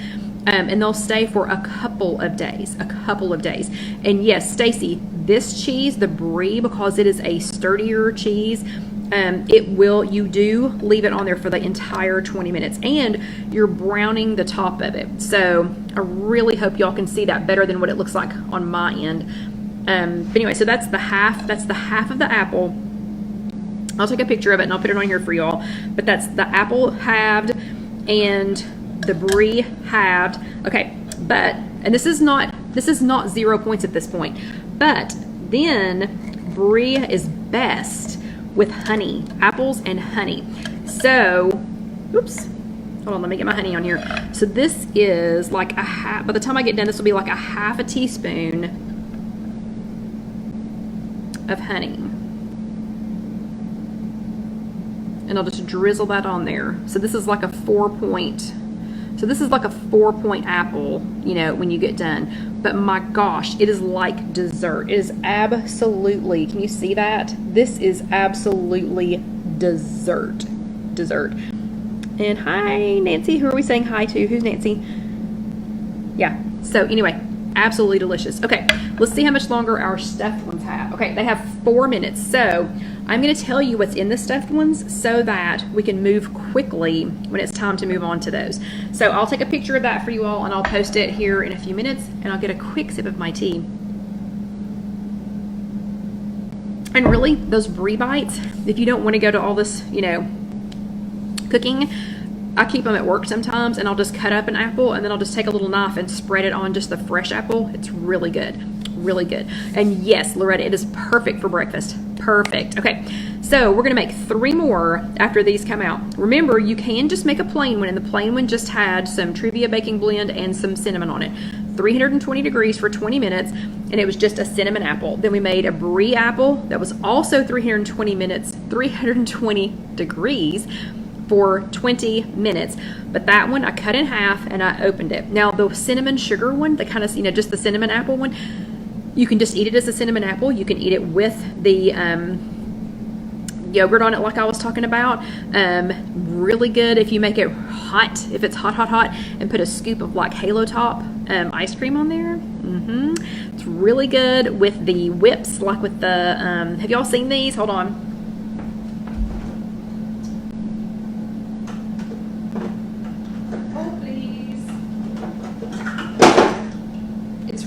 And they'll stay for a couple of days. And yes, Stacy, this cheese, the brie, because it is a sturdier cheese, you do leave it on there for the entire 20 minutes, and you're browning the top of it. So I really hope y'all can see that better than what it looks like on my end. But anyway, so that's the half of the apple. I'll take a picture of it and I'll put it on here for y'all. But that's the apple halved and the brie halved. Okay, and this is not 0 points at this point, but then brie is best with honey, apples and honey. So, oops, hold on, let me get my honey on here. So this is like a half, by the time I get done, this will be like a half a teaspoon of honey. And I'll just drizzle that on there. So this is like a 4-point. So this is like a 4-point apple, you know, when you get done. But my gosh, it is like dessert. It is absolutely, can you see that? This is absolutely dessert. Dessert. And hi, Nancy. Who are we saying hi to? Who's Nancy? Yeah. So anyway, absolutely delicious. Okay, let's see how much longer our stuffed ones have. Okay, they have 4 minutes. So I'm going to tell you what's in the stuffed ones so that we can move quickly when it's time to move on to those. So I'll take a picture of that for you all and I'll post it here in a few minutes, and I'll get a quick sip of my tea. And really, those brie bites, if you don't want to go to all this, you know, cooking, I keep them at work sometimes, and I'll just cut up an apple and then I'll just take a little knife and spread it on just the fresh apple. It's really good. Really good. And yes, Loretta, it is perfect for breakfast. Perfect. Okay, so we're gonna make 3 more after these come out. Remember, you can just make a plain one, and the plain one just had some Trivia baking blend and some cinnamon on it. 320 degrees for 20 minutes, and it was just a cinnamon apple. Then we made a brie apple that was also 320 degrees for 20 minutes. But that one I cut in half and I opened it. Now the cinnamon sugar one, the kind of, you know, just the cinnamon apple one, you can just eat it as a cinnamon apple. You can eat it with the yogurt on it like I was talking about. Really good if you make it hot, if it's hot, and put a scoop of like Halo Top ice cream on there. It's really good with the whips, like with the, have y'all seen these? Hold on.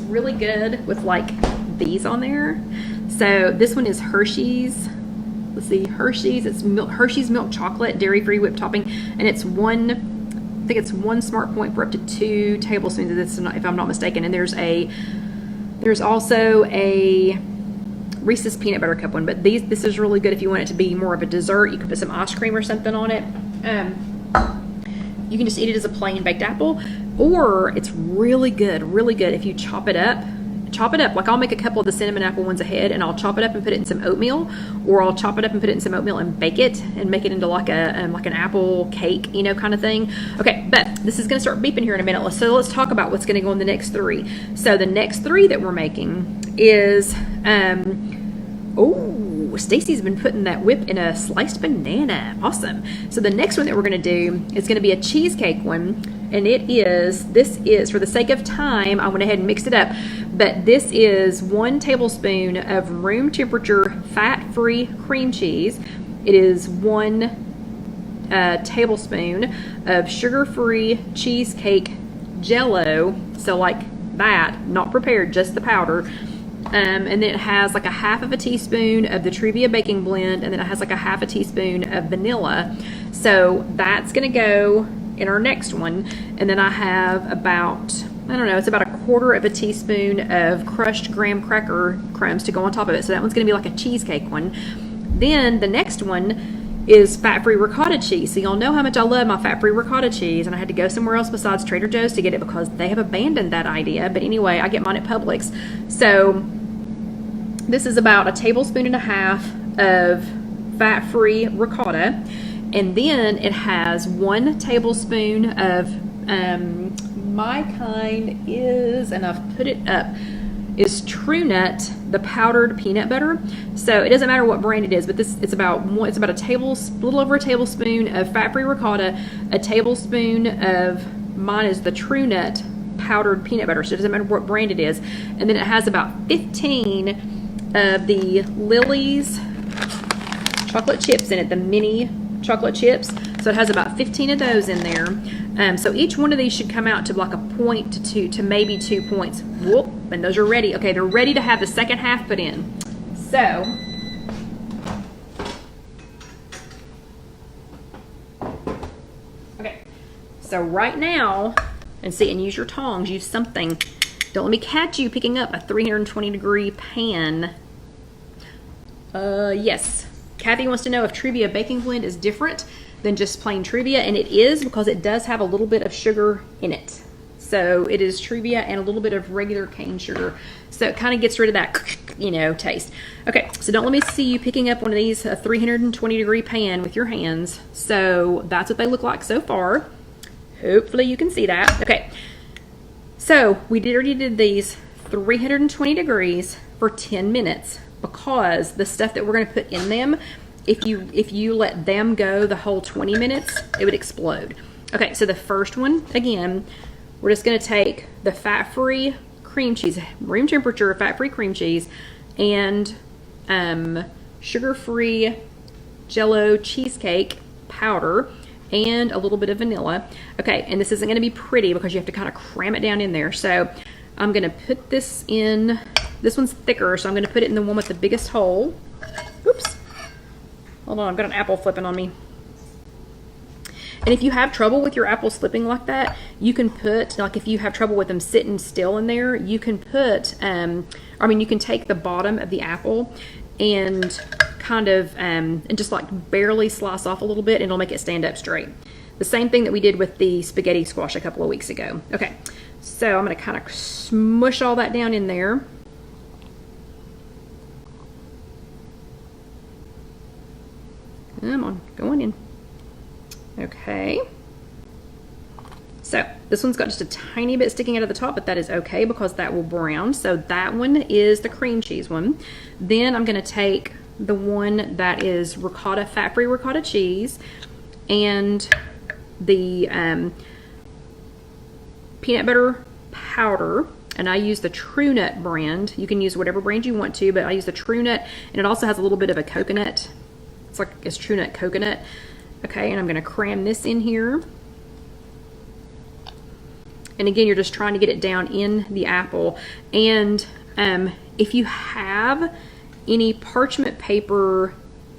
Really good with like these on there. So this one is Hershey's. Let's see, Hershey's. It's Hershey's milk chocolate, dairy-free whipped topping, and it's one. I think it's 1 smart point for up to 2 tablespoons of this, if I'm not mistaken. And there's also a Reese's peanut butter cup one. But this is really good if you want it to be more of a dessert. You can put some ice cream or something on it. You can just eat it as a plain baked apple. Or it's really good if you chop it up. Like I'll make a couple of the cinnamon apple ones ahead, and I'll chop it up and put it in some oatmeal, or I'll chop it up and put it in some oatmeal and bake it and make it into like an apple cake, you know, kind of thing. Okay, but this is going to start beeping here in a minute. So let's talk about what's going to go in the next 3. So the next 3 that we're making is Stacy's been putting that whip in a sliced banana. Awesome. So the next one that we're going to do is going to be a cheesecake one. And this is, for the sake of time, I went ahead and mixed it up. But this is 1 tablespoon of room temperature fat-free cream cheese. It is 1 tablespoon of sugar-free cheesecake Jell-O. So like that, not prepared, just the powder. And then it has like a half of a teaspoon of the Trivia baking blend, and then it has like a half a teaspoon of vanilla. So that's going to go in our next one. And then I have about, I don't know, it's about a 1/4 of a teaspoon of crushed graham cracker crumbs to go on top of it. So that one's going to be like a cheesecake one. Then the next one is fat-free ricotta cheese. So y'all know how much I love my fat-free ricotta cheese, and I had to go somewhere else besides Trader Joe's to get it because they have abandoned that idea. But anyway, I get mine at Publix. So this is about 1.5 tablespoons of fat-free ricotta. And then it has 1 tablespoon of, my kind is, and I've put it up, is True Nut, the powdered peanut butter. So it doesn't matter what brand it is, but it's about a little over a tablespoon of fat-free ricotta, a tablespoon of, mine is the True Nut powdered peanut butter, so it doesn't matter what brand it is. And then it has about 15 of the Lily's chocolate chips in it, the mini chocolate chips. So it has about 15 of those in there. So each one of these should come out to like 1 point to maybe 2 points. Whoop, and those are ready. Okay, they're ready to have the second half put in. So okay, so right now, and see, and use your tongs, use something. Don't let me catch you picking up a 320 degree pan. Yes. Kathy wants to know if Trivia baking blend is different than just plain Truvia, and it is because it does have a little bit of sugar in it. So it is Truvia and a little bit of regular cane sugar. So it kind of gets rid of that, you know, taste. Okay, so don't let me see you picking up one of these, a 320-degree pan with your hands. So that's what they look like so far. Hopefully you can see that. Okay, so we already did these 320 degrees for 10 minutes because the stuff that we're going to put in them, if you let them go the whole 20 minutes, it would explode. Okay, so the first one, again, we're just going to take the fat-free cream cheese, room temperature fat-free cream cheese, and sugar-free Jell-O cheesecake powder, and a little bit of vanilla. Okay, and this isn't going to be pretty because you have to kind of cram it down in there. So I'm going to put this in, this one's thicker, so I'm going to put it in the one with the biggest hole. Oops. Hold on, I've got an apple flipping on me. And if you have trouble with your apples slipping like that, you can put, like if you have trouble with them sitting still in there, you can put, you can take the bottom of the apple and kind of, and just like barely slice off a little bit, and it'll make it stand up straight. The same thing that we did with the spaghetti squash a couple of weeks ago. Okay, so I'm gonna kind of smush all that down in there. Come on, go on in. Okay, so this one's got just a tiny bit sticking out of the top, but that is okay because that will brown. So that one is the cream cheese one. Then I'm going to take the one that is ricotta, fat-free ricotta cheese, and the peanut butter powder, and I use the True Nut brand. You can use whatever brand you want to, but I use the True Nut, and it also has a little bit of a coconut. It's True Nut coconut. Okay, and I'm going to cram this in here. And again, you're just trying to get it down in the apple. And if you have any parchment paper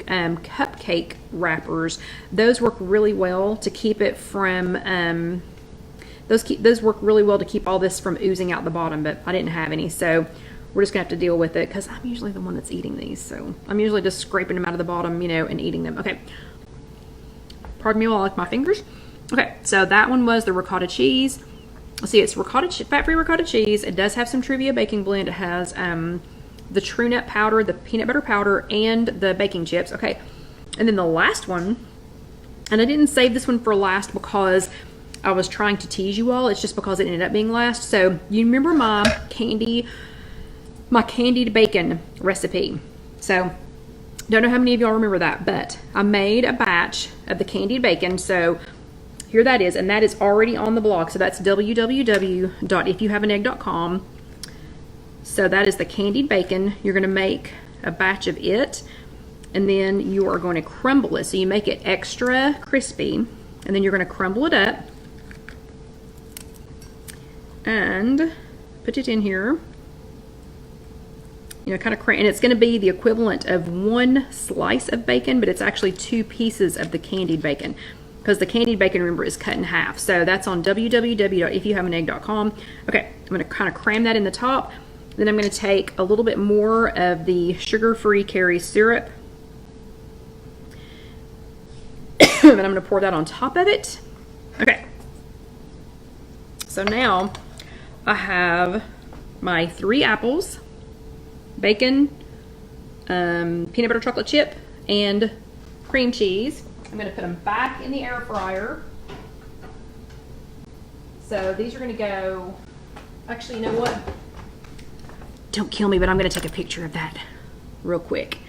cupcake wrappers, those work really well to keep it from, those work really well to keep all this from oozing out the bottom, but I didn't have any, so we're just going to have to deal with it because I'm usually the one that's eating these. So I'm usually just scraping them out of the bottom, you know, and eating them. Okay. Pardon me while I lick my fingers. Okay, so that one was the ricotta cheese. See, it's fat-free ricotta cheese. It does have some Truvia baking blend. It has the True Nut powder, the peanut butter powder, and the baking chips. Okay, and then the last one, and I didn't save this one for last because I was trying to tease you all. It's just because it ended up being last. So you remember my candied bacon recipe. So don't know how many of y'all remember that, but I made a batch of the candied bacon. So here that is, and that is already on the blog. So that's www.IfYouHaveAnEgg.com. So that is the candied bacon. You're going to make a batch of it, and then you are going to crumble it. So you make it extra crispy, and then you're going to crumble it up and put it in here. You know, kind of crank, and it's going to be the equivalent of one slice of bacon, but it's actually 2 pieces of the candied bacon because the candied bacon, remember, is cut in half. So that's on www.IfYouHaveAnEgg.com. Okay, I'm going to kind of cram that in the top. Then I'm going to take a little bit more of the sugar-free Carrie syrup, and I'm going to pour that on top of it. Okay, so now I have my 3 apples, bacon, peanut butter chocolate chip, and cream cheese. I'm going to put them back in the air fryer. So these are going to go, actually, you know what? Don't kill me, but I'm going to take a picture of that real quick.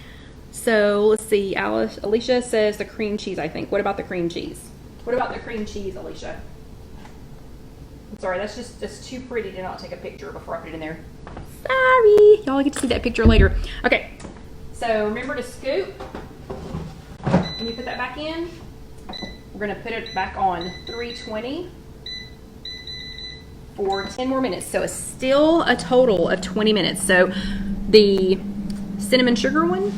So let's see, Alicia says the cream cheese, I think. What about the cream cheese? What about the cream cheese, Alicia? I'm sorry, that's too pretty to not take a picture before I put it in there. Sorry, y'all get to see that picture later. Okay, so remember to scoop. When you put that back in, we're gonna put it back on 320 for 10 more minutes. So it's still a total of 20 minutes. So the cinnamon sugar one,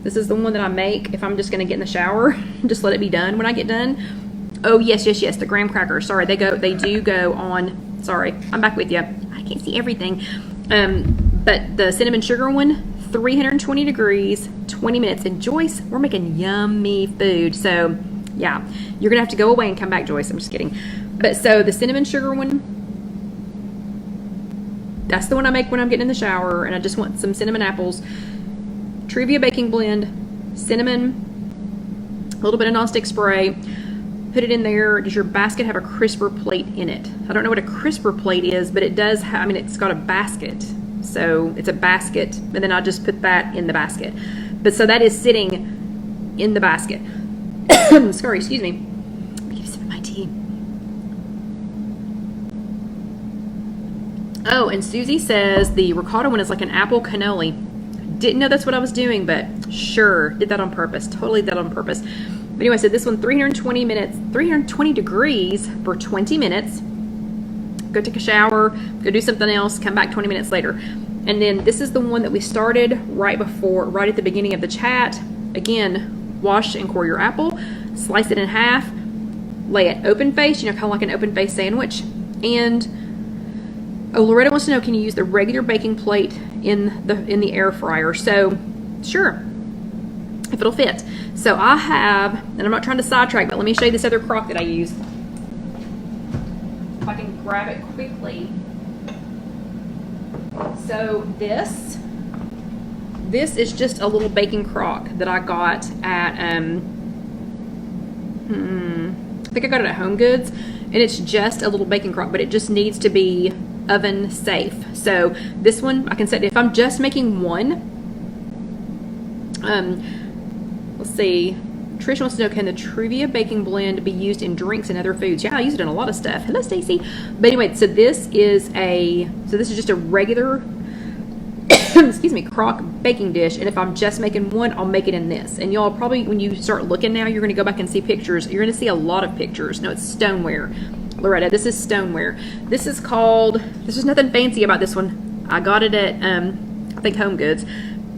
this is the one that I make if I'm just gonna get in the shower. Just let it be done when I get done. Oh yes, the graham crackers. Sorry, they do go on. Sorry, I'm back with you. I can't see everything. But the cinnamon sugar one, 320 degrees, 20 minutes. And Joyce, we're making yummy food. So yeah, you're gonna have to go away and come back, Joyce. I'm just kidding. But so the cinnamon sugar one, that's the one I make when I'm getting in the shower and I just want some cinnamon apples. Trivia baking blend, cinnamon, a little bit of nonstick spray. Put it in there. Does your basket have a crisper plate in it? I don't know what a crisper plate is, but it does have, I mean, it's got a basket. So it's a basket, and then I'll just put that in the basket. But so that is sitting in the basket. Sorry, excuse me. Let me get a sip of my tea. Oh, and Susie says the ricotta one is like an apple cannoli. Didn't know that's what I was doing, but sure, did that on purpose. Totally did that on purpose. But anyway, so this one, 320 minutes, 320 degrees for 20 minutes. Go take a shower, go do something else, come back 20 minutes later. And then this is the one that we started right at the beginning of the chat. Again, wash and core your apple, slice it in half, lay it open face, kind of like an open face sandwich. And, oh, Loretta wants to know, can you use the regular baking plate in the air fryer? So, sure, if it'll fit. So I have, and I'm not trying to sidetrack, but let me show you this other crock that I use. If I can grab it quickly. So this is just a little baking crock that I got at, I think I got it at Home Goods, and it's just a little baking crock, but it just needs to be oven safe. So this one I can set, if I'm just making one, let's see, Trish wants to know, can the Trivia baking blend be used in drinks and other foods? Yeah, I use it in a lot of stuff. Hello, Stacy. But anyway, so this is just a regular excuse me, crock baking dish, and if I'm just making one, I'll make it in this. And y'all probably, when you start looking now, you're going to go back and see pictures. You're going to see a lot of pictures. No, it's stoneware. Loretta, this is stoneware. This is called, there's nothing fancy about this one. I got it at, I think Home Goods.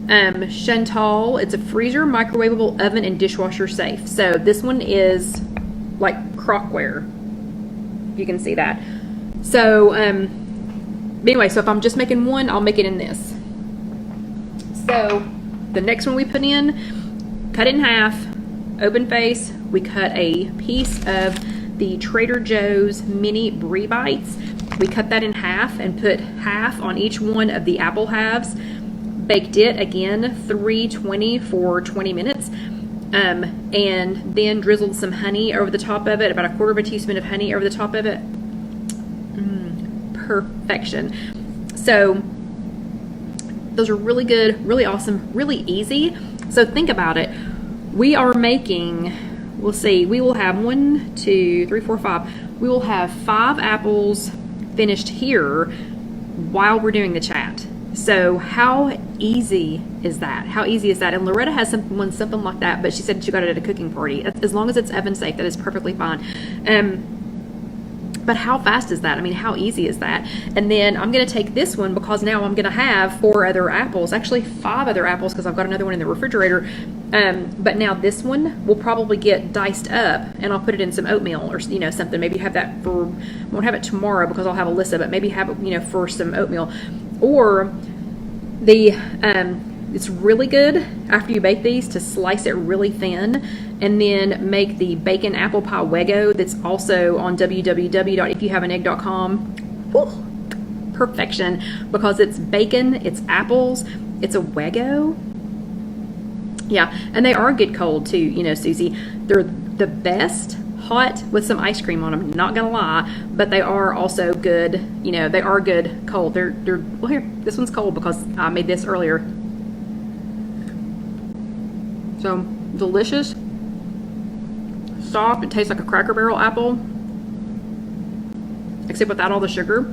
Chantal, it's a freezer, microwavable, oven, and dishwasher safe. So this one is like crockware. You can see that. So, anyway, so if I'm just making one, I'll make it in this. So the next one we put in, cut it in half, open face. We cut a piece of the Trader Joe's mini brie bites. We cut that in half and put half on each one of the apple halves. Baked it again 320 for 20 minutes, and then drizzled some honey over the top of it, about 1/4 teaspoon of honey over the top of it. Perfection. So those are really good, really awesome, really easy. So think about it. We are making, we'll see, we will have 1, 2, 3, 4, 5. We will have 5 apples finished here while we're doing the chat. So how easy is that? How easy is that? And Loretta has something like that, but she said she got it at a cooking party. As long as it's oven safe, that is perfectly fine. But how fast is that? I mean, how easy is that? And then I'm going to take this one because now I'm going to have 4 other apples, actually 5 other apples because I've got another one in the refrigerator. But now this one will probably get diced up and I'll put it in some oatmeal or, something. Maybe have that for, won't have it tomorrow because I'll have Alyssa, but maybe have it, for some oatmeal. Or it's really good after you bake these to slice it really thin and then make the bacon apple pie Wego that's also on www.IfYouHaveAnEgg.com. Ooh, perfection, because it's bacon, it's apples, it's a Wego. Yeah, and they are good cold too, Susie. They're the best hot with some ice cream on them, not gonna lie, but they are also good, they are good cold. They're well, here, this one's cold because I made this earlier. So delicious, soft. It tastes like a Cracker Barrel apple, except without all the sugar.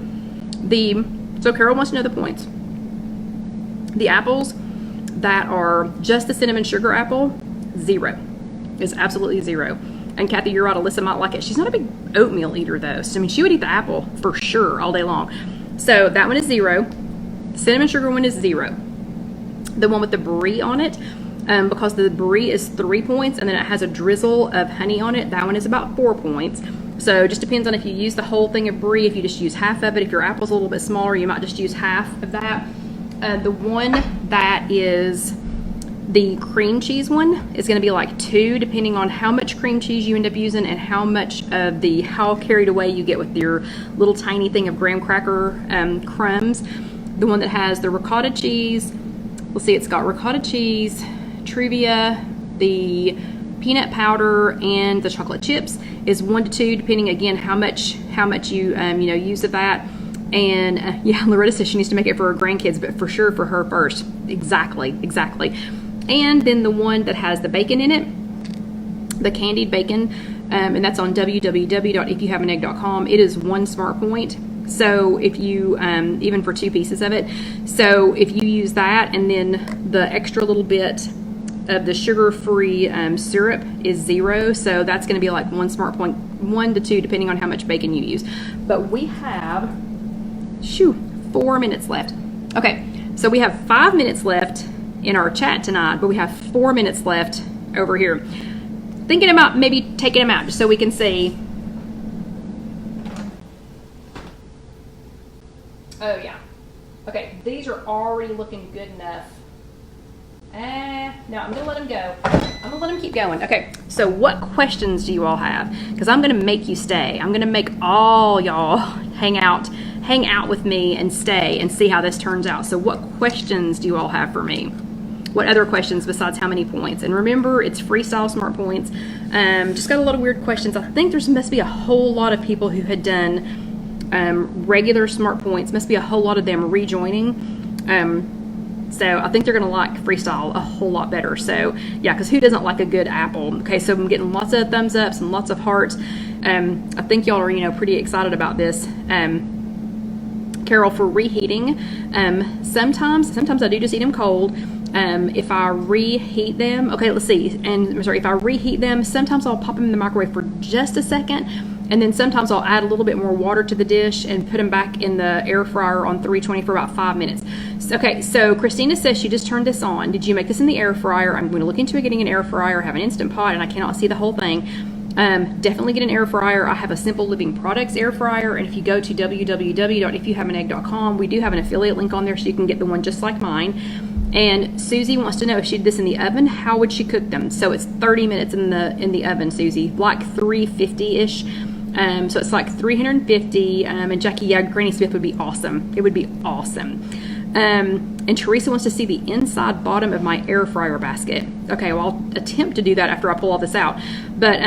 So Carol wants to know the points. The apples that are just the cinnamon sugar apple, 0. Is absolutely 0. And Kathy, you're right, Alyssa might like it. She's not a big oatmeal eater though. So, she would eat the apple for sure all day long. So that one is 0. The cinnamon sugar one is 0. The one with the brie on it, because the brie is 3 points and then it has a drizzle of honey on it, that one is about 4 points. So it just depends on if you use the whole thing of brie, if you just use half of it. If your apple's a little bit smaller, you might just use half of that. The one that is the cream cheese one is going to be like 2, depending on how much cream cheese you end up using and how much of how carried away you get with your little tiny thing of graham cracker crumbs. The one that has the ricotta cheese, let's see, it's got ricotta cheese, Truvia, the peanut powder, and the chocolate chips is 1 to 2, depending again how much you use of that. And yeah, Loretta says she needs to make it for her grandkids, but for sure for her first. Exactly. And then the one that has the bacon in it, the candied bacon, and that's on www.IfYouHaveAnEgg.com. It is 1 smart point. So if you, even for 2 pieces of it, so if you use that and then the extra little bit of the sugar-free syrup is 0, so that's going to be like 1 smart point, 1 to 2, depending on how much bacon you use. But we have 4 minutes left. Okay, so we have 5 minutes left in our chat tonight, but we have 4 minutes left over here. Thinking about maybe taking them out just so we can see. Oh yeah. Okay, these are already looking good enough. No, I'm gonna let them go. I'm gonna let them keep going. Okay, so what questions do you all have? Because I'm gonna make you stay. I'm gonna make all y'all hang out with me and stay and see how this turns out. So what questions do you all have for me? What other questions besides how many points? And remember, it's freestyle smart points. Just got a lot of weird questions. I think there must be a whole lot of people who had done regular smart points. Must be a whole lot of them rejoining. So I think they're gonna like freestyle a whole lot better. So yeah, because who doesn't like a good apple? Okay, so I'm getting lots of thumbs ups and lots of hearts. I think y'all are pretty excited about this. Carol, for reheating, sometimes I do just eat them cold. If I reheat them, okay, let's see. And I'm sorry, if I reheat them, sometimes I'll pop them in the microwave for just a second. And then sometimes I'll add a little bit more water to the dish and put them back in the air fryer on 320 for about 5 minutes. Okay, so Christina says she just turned this on. Did you make this in the air fryer? I'm going to look into getting an air fryer. I have an Instant Pot and I cannot see the whole thing. Definitely get an air fryer. I have a Simple Living Products air fryer, and if you go to www.IfYouHaveAnEgg.com, we do have an affiliate link on there so you can get the one just like mine. And Susie wants to know if she did this in the oven, how would she cook them? So it's 30 minutes in the oven, Susie, like 350-ish. So it's like 350. And Jackie, yeah, Granny Smith would be awesome. It would be awesome. And Teresa wants to see the inside bottom of my air fryer basket. Okay, well, I'll attempt to do that after I pull all this out. But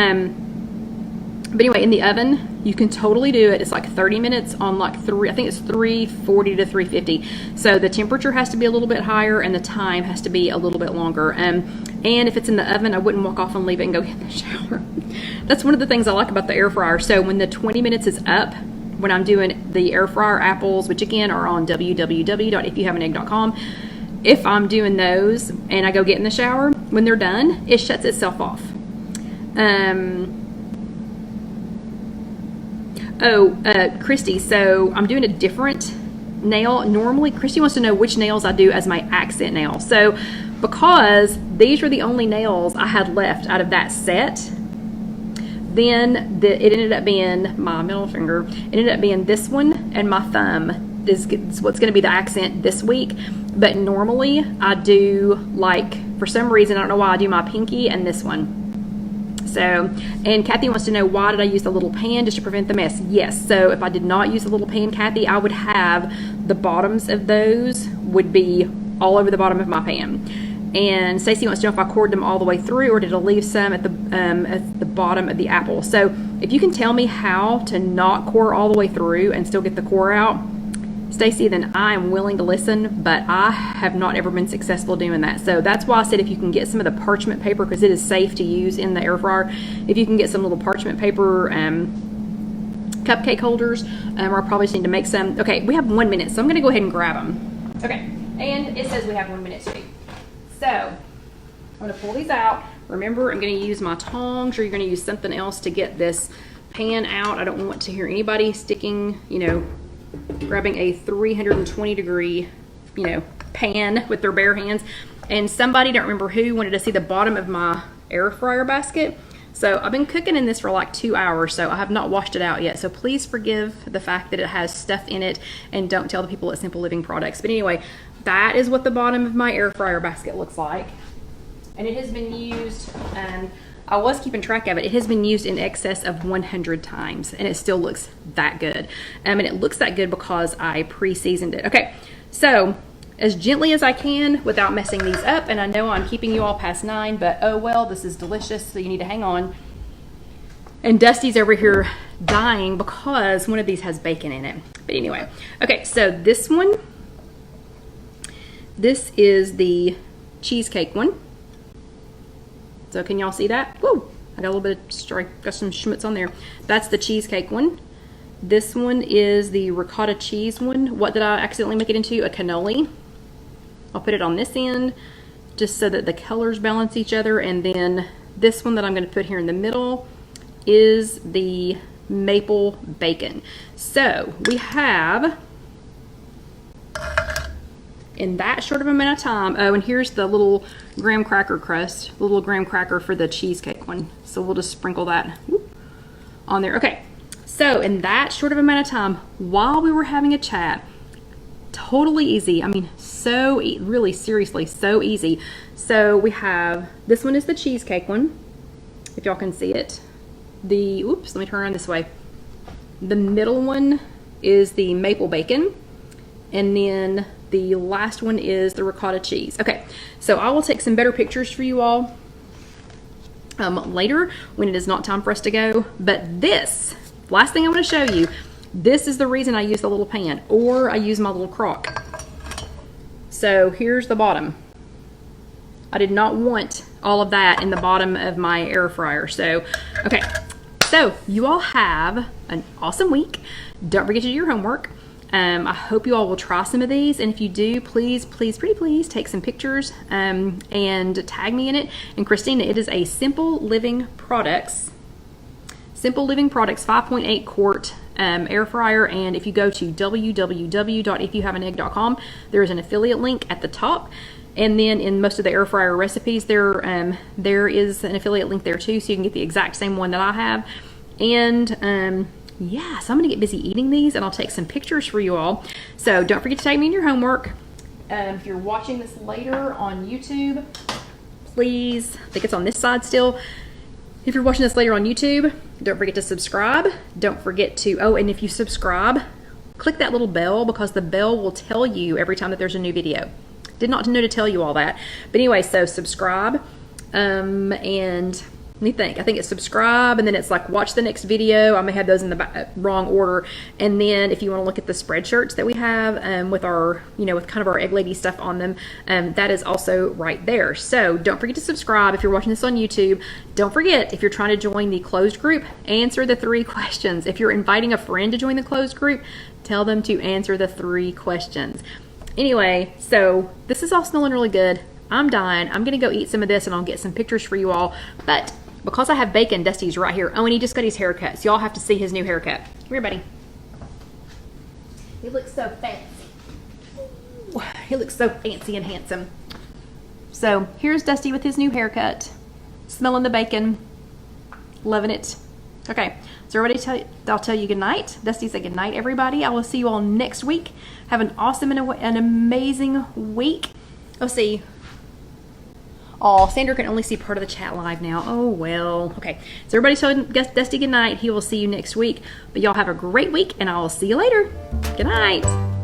anyway, in the oven, you can totally do it. It's like 30 minutes on like I think it's 340 to 350. So the temperature has to be a little bit higher and the time has to be a little bit longer. And if it's in the oven, I wouldn't walk off and leave it and go get in the shower. That's one of the things I like about the air fryer. So when the 20 minutes is up, when I'm doing the air fryer apples, which again are on www.IfYouHaveAnEgg.com, if I'm doing those and I go get in the shower, when they're done, it shuts itself off. Christy, so I'm doing a different nail. Normally, Christy wants to know which nails I do as my accent nail. So because these were the only nails I had left out of that set, then it ended up being my middle finger. It ended up being this one and my thumb is what's going to be the accent this week. But normally I do, like, for some reason, I don't know why, I do my pinky and this one. So, and Kathy wants to know, why did I use the little pan just to prevent the mess? Yes, so if I did not use the little pan, Kathy, I would have the bottoms of those would be all over the bottom of my pan. And Stacey wants to know if I cored them all the way through or did I leave some at the bottom of the apple. So if you can tell me how to not core all the way through and still get the core out, Stacey, then I am willing to listen, but I have not ever been successful doing that. So that's why I said if you can get some of the parchment paper, because it is safe to use in the air fryer, if you can get some little parchment paper cupcake holders, or I probably just need to make some. Okay, we have 1 minute, so I'm going to go ahead and grab them. Okay, and it says we have 1 minute too. So I'm going to pull these out. Remember, I'm going to use my tongs, or you're going to use something else to get this pan out. I don't want to hear anybody sticking, grabbing a 320 degree, pan with their bare hands. And somebody, don't remember who, wanted to see the bottom of my air fryer basket. So I've been cooking in this for like 2 hours, so I have not washed it out yet. So please forgive the fact that it has stuff in it, and don't tell the people at Simple Living Products. But anyway, that is what the bottom of my air fryer basket looks like. And it has been used, I was keeping track of it. It has been used in excess of 100 times, and it still looks that good. And it looks that good because I pre-seasoned it. Okay, so as gently as I can without messing these up, and I know I'm keeping you all past 9, but oh well, this is delicious, so you need to hang on. And Dusty's over here dying because one of these has bacon in it. But anyway, okay, so this one, this is the cheesecake one. So can y'all see that? Woo! I got a little bit of, got some schmutz on there. That's the cheesecake one. This one is the ricotta cheese one. What did I accidentally make it into? A cannoli. I'll put it on this end just so that the colors balance each other. And then this one that I'm going to put here in the middle is the maple bacon. So we have, in that short of amount of time, oh, and here's the little graham cracker crust, the little graham cracker for the cheesecake one. So we'll just sprinkle that on there. Okay, so in that short of amount of time, while we were having a chat, totally easy. I mean, so really, seriously, so easy. So we have, this one is the cheesecake one, if y'all can see it. The, oops, let me turn around this way. The middle one is the maple bacon, and then the last one is the ricotta cheese. Okay, so I will take some better pictures for you all later when it is not time for us to go. But this, last thing I want to show you, this is the reason I use the little pan, or I use my little crock. So here's the bottom. I did not want all of that in the bottom of my air fryer. So, okay, so you all have an awesome week. Don't forget to do your homework. I hope you all will try some of these, and if you do, please, please, pretty please, take some pictures and tag me in it. And Christina, it is a Simple Living Products 5.8 quart air fryer, and if you go to www.ifyouhaveanegg.com, there is an affiliate link at the top, and then in most of the air fryer recipes there is an affiliate link there too, so you can get the exact same one that I have. And yeah, so I'm gonna get busy eating these, and I'll take some pictures for you all. So don't forget to tag me in your homework. If you're watching this later on YouTube, please, I think it's on this side still. If you're watching this later on YouTube, don't forget to subscribe. Don't forget to, oh, and if you subscribe, click that little bell, because the bell will tell you every time that there's a new video. Did not know to tell you all that. But anyway, so subscribe, and let me think. I think it's subscribe, and then it's like watch the next video. I may have those in the wrong order. And then if you want to look at the spreadshirts that we have with our, with kind of our Egg Lady stuff on them, that is also right there. So don't forget to subscribe if you're watching this on YouTube. Don't forget, if you're trying to join the closed group, answer the 3 questions. If you're inviting a friend to join the closed group, tell them to answer the 3 questions. Anyway, so this is all smelling really good. I'm dying. I'm going to go eat some of this, and I'll get some pictures for you all. But because I have bacon, Dusty's right here. Oh, and he just got his haircut, so y'all have to see his new haircut. Come here, buddy. He looks so fancy. Ooh, he looks so fancy and handsome. So here's Dusty with his new haircut. Smelling the bacon. Loving it. Okay, so everybody, I'll tell you good night. Dusty said good night, everybody. I will see you all next week. Have an awesome and an amazing week. Let's see. Oh, Sandra can only see part of the chat live now. Oh, well. Okay, so everybody tell Dusty good night. He will see you next week. But y'all have a great week, and I will see you later. Good night.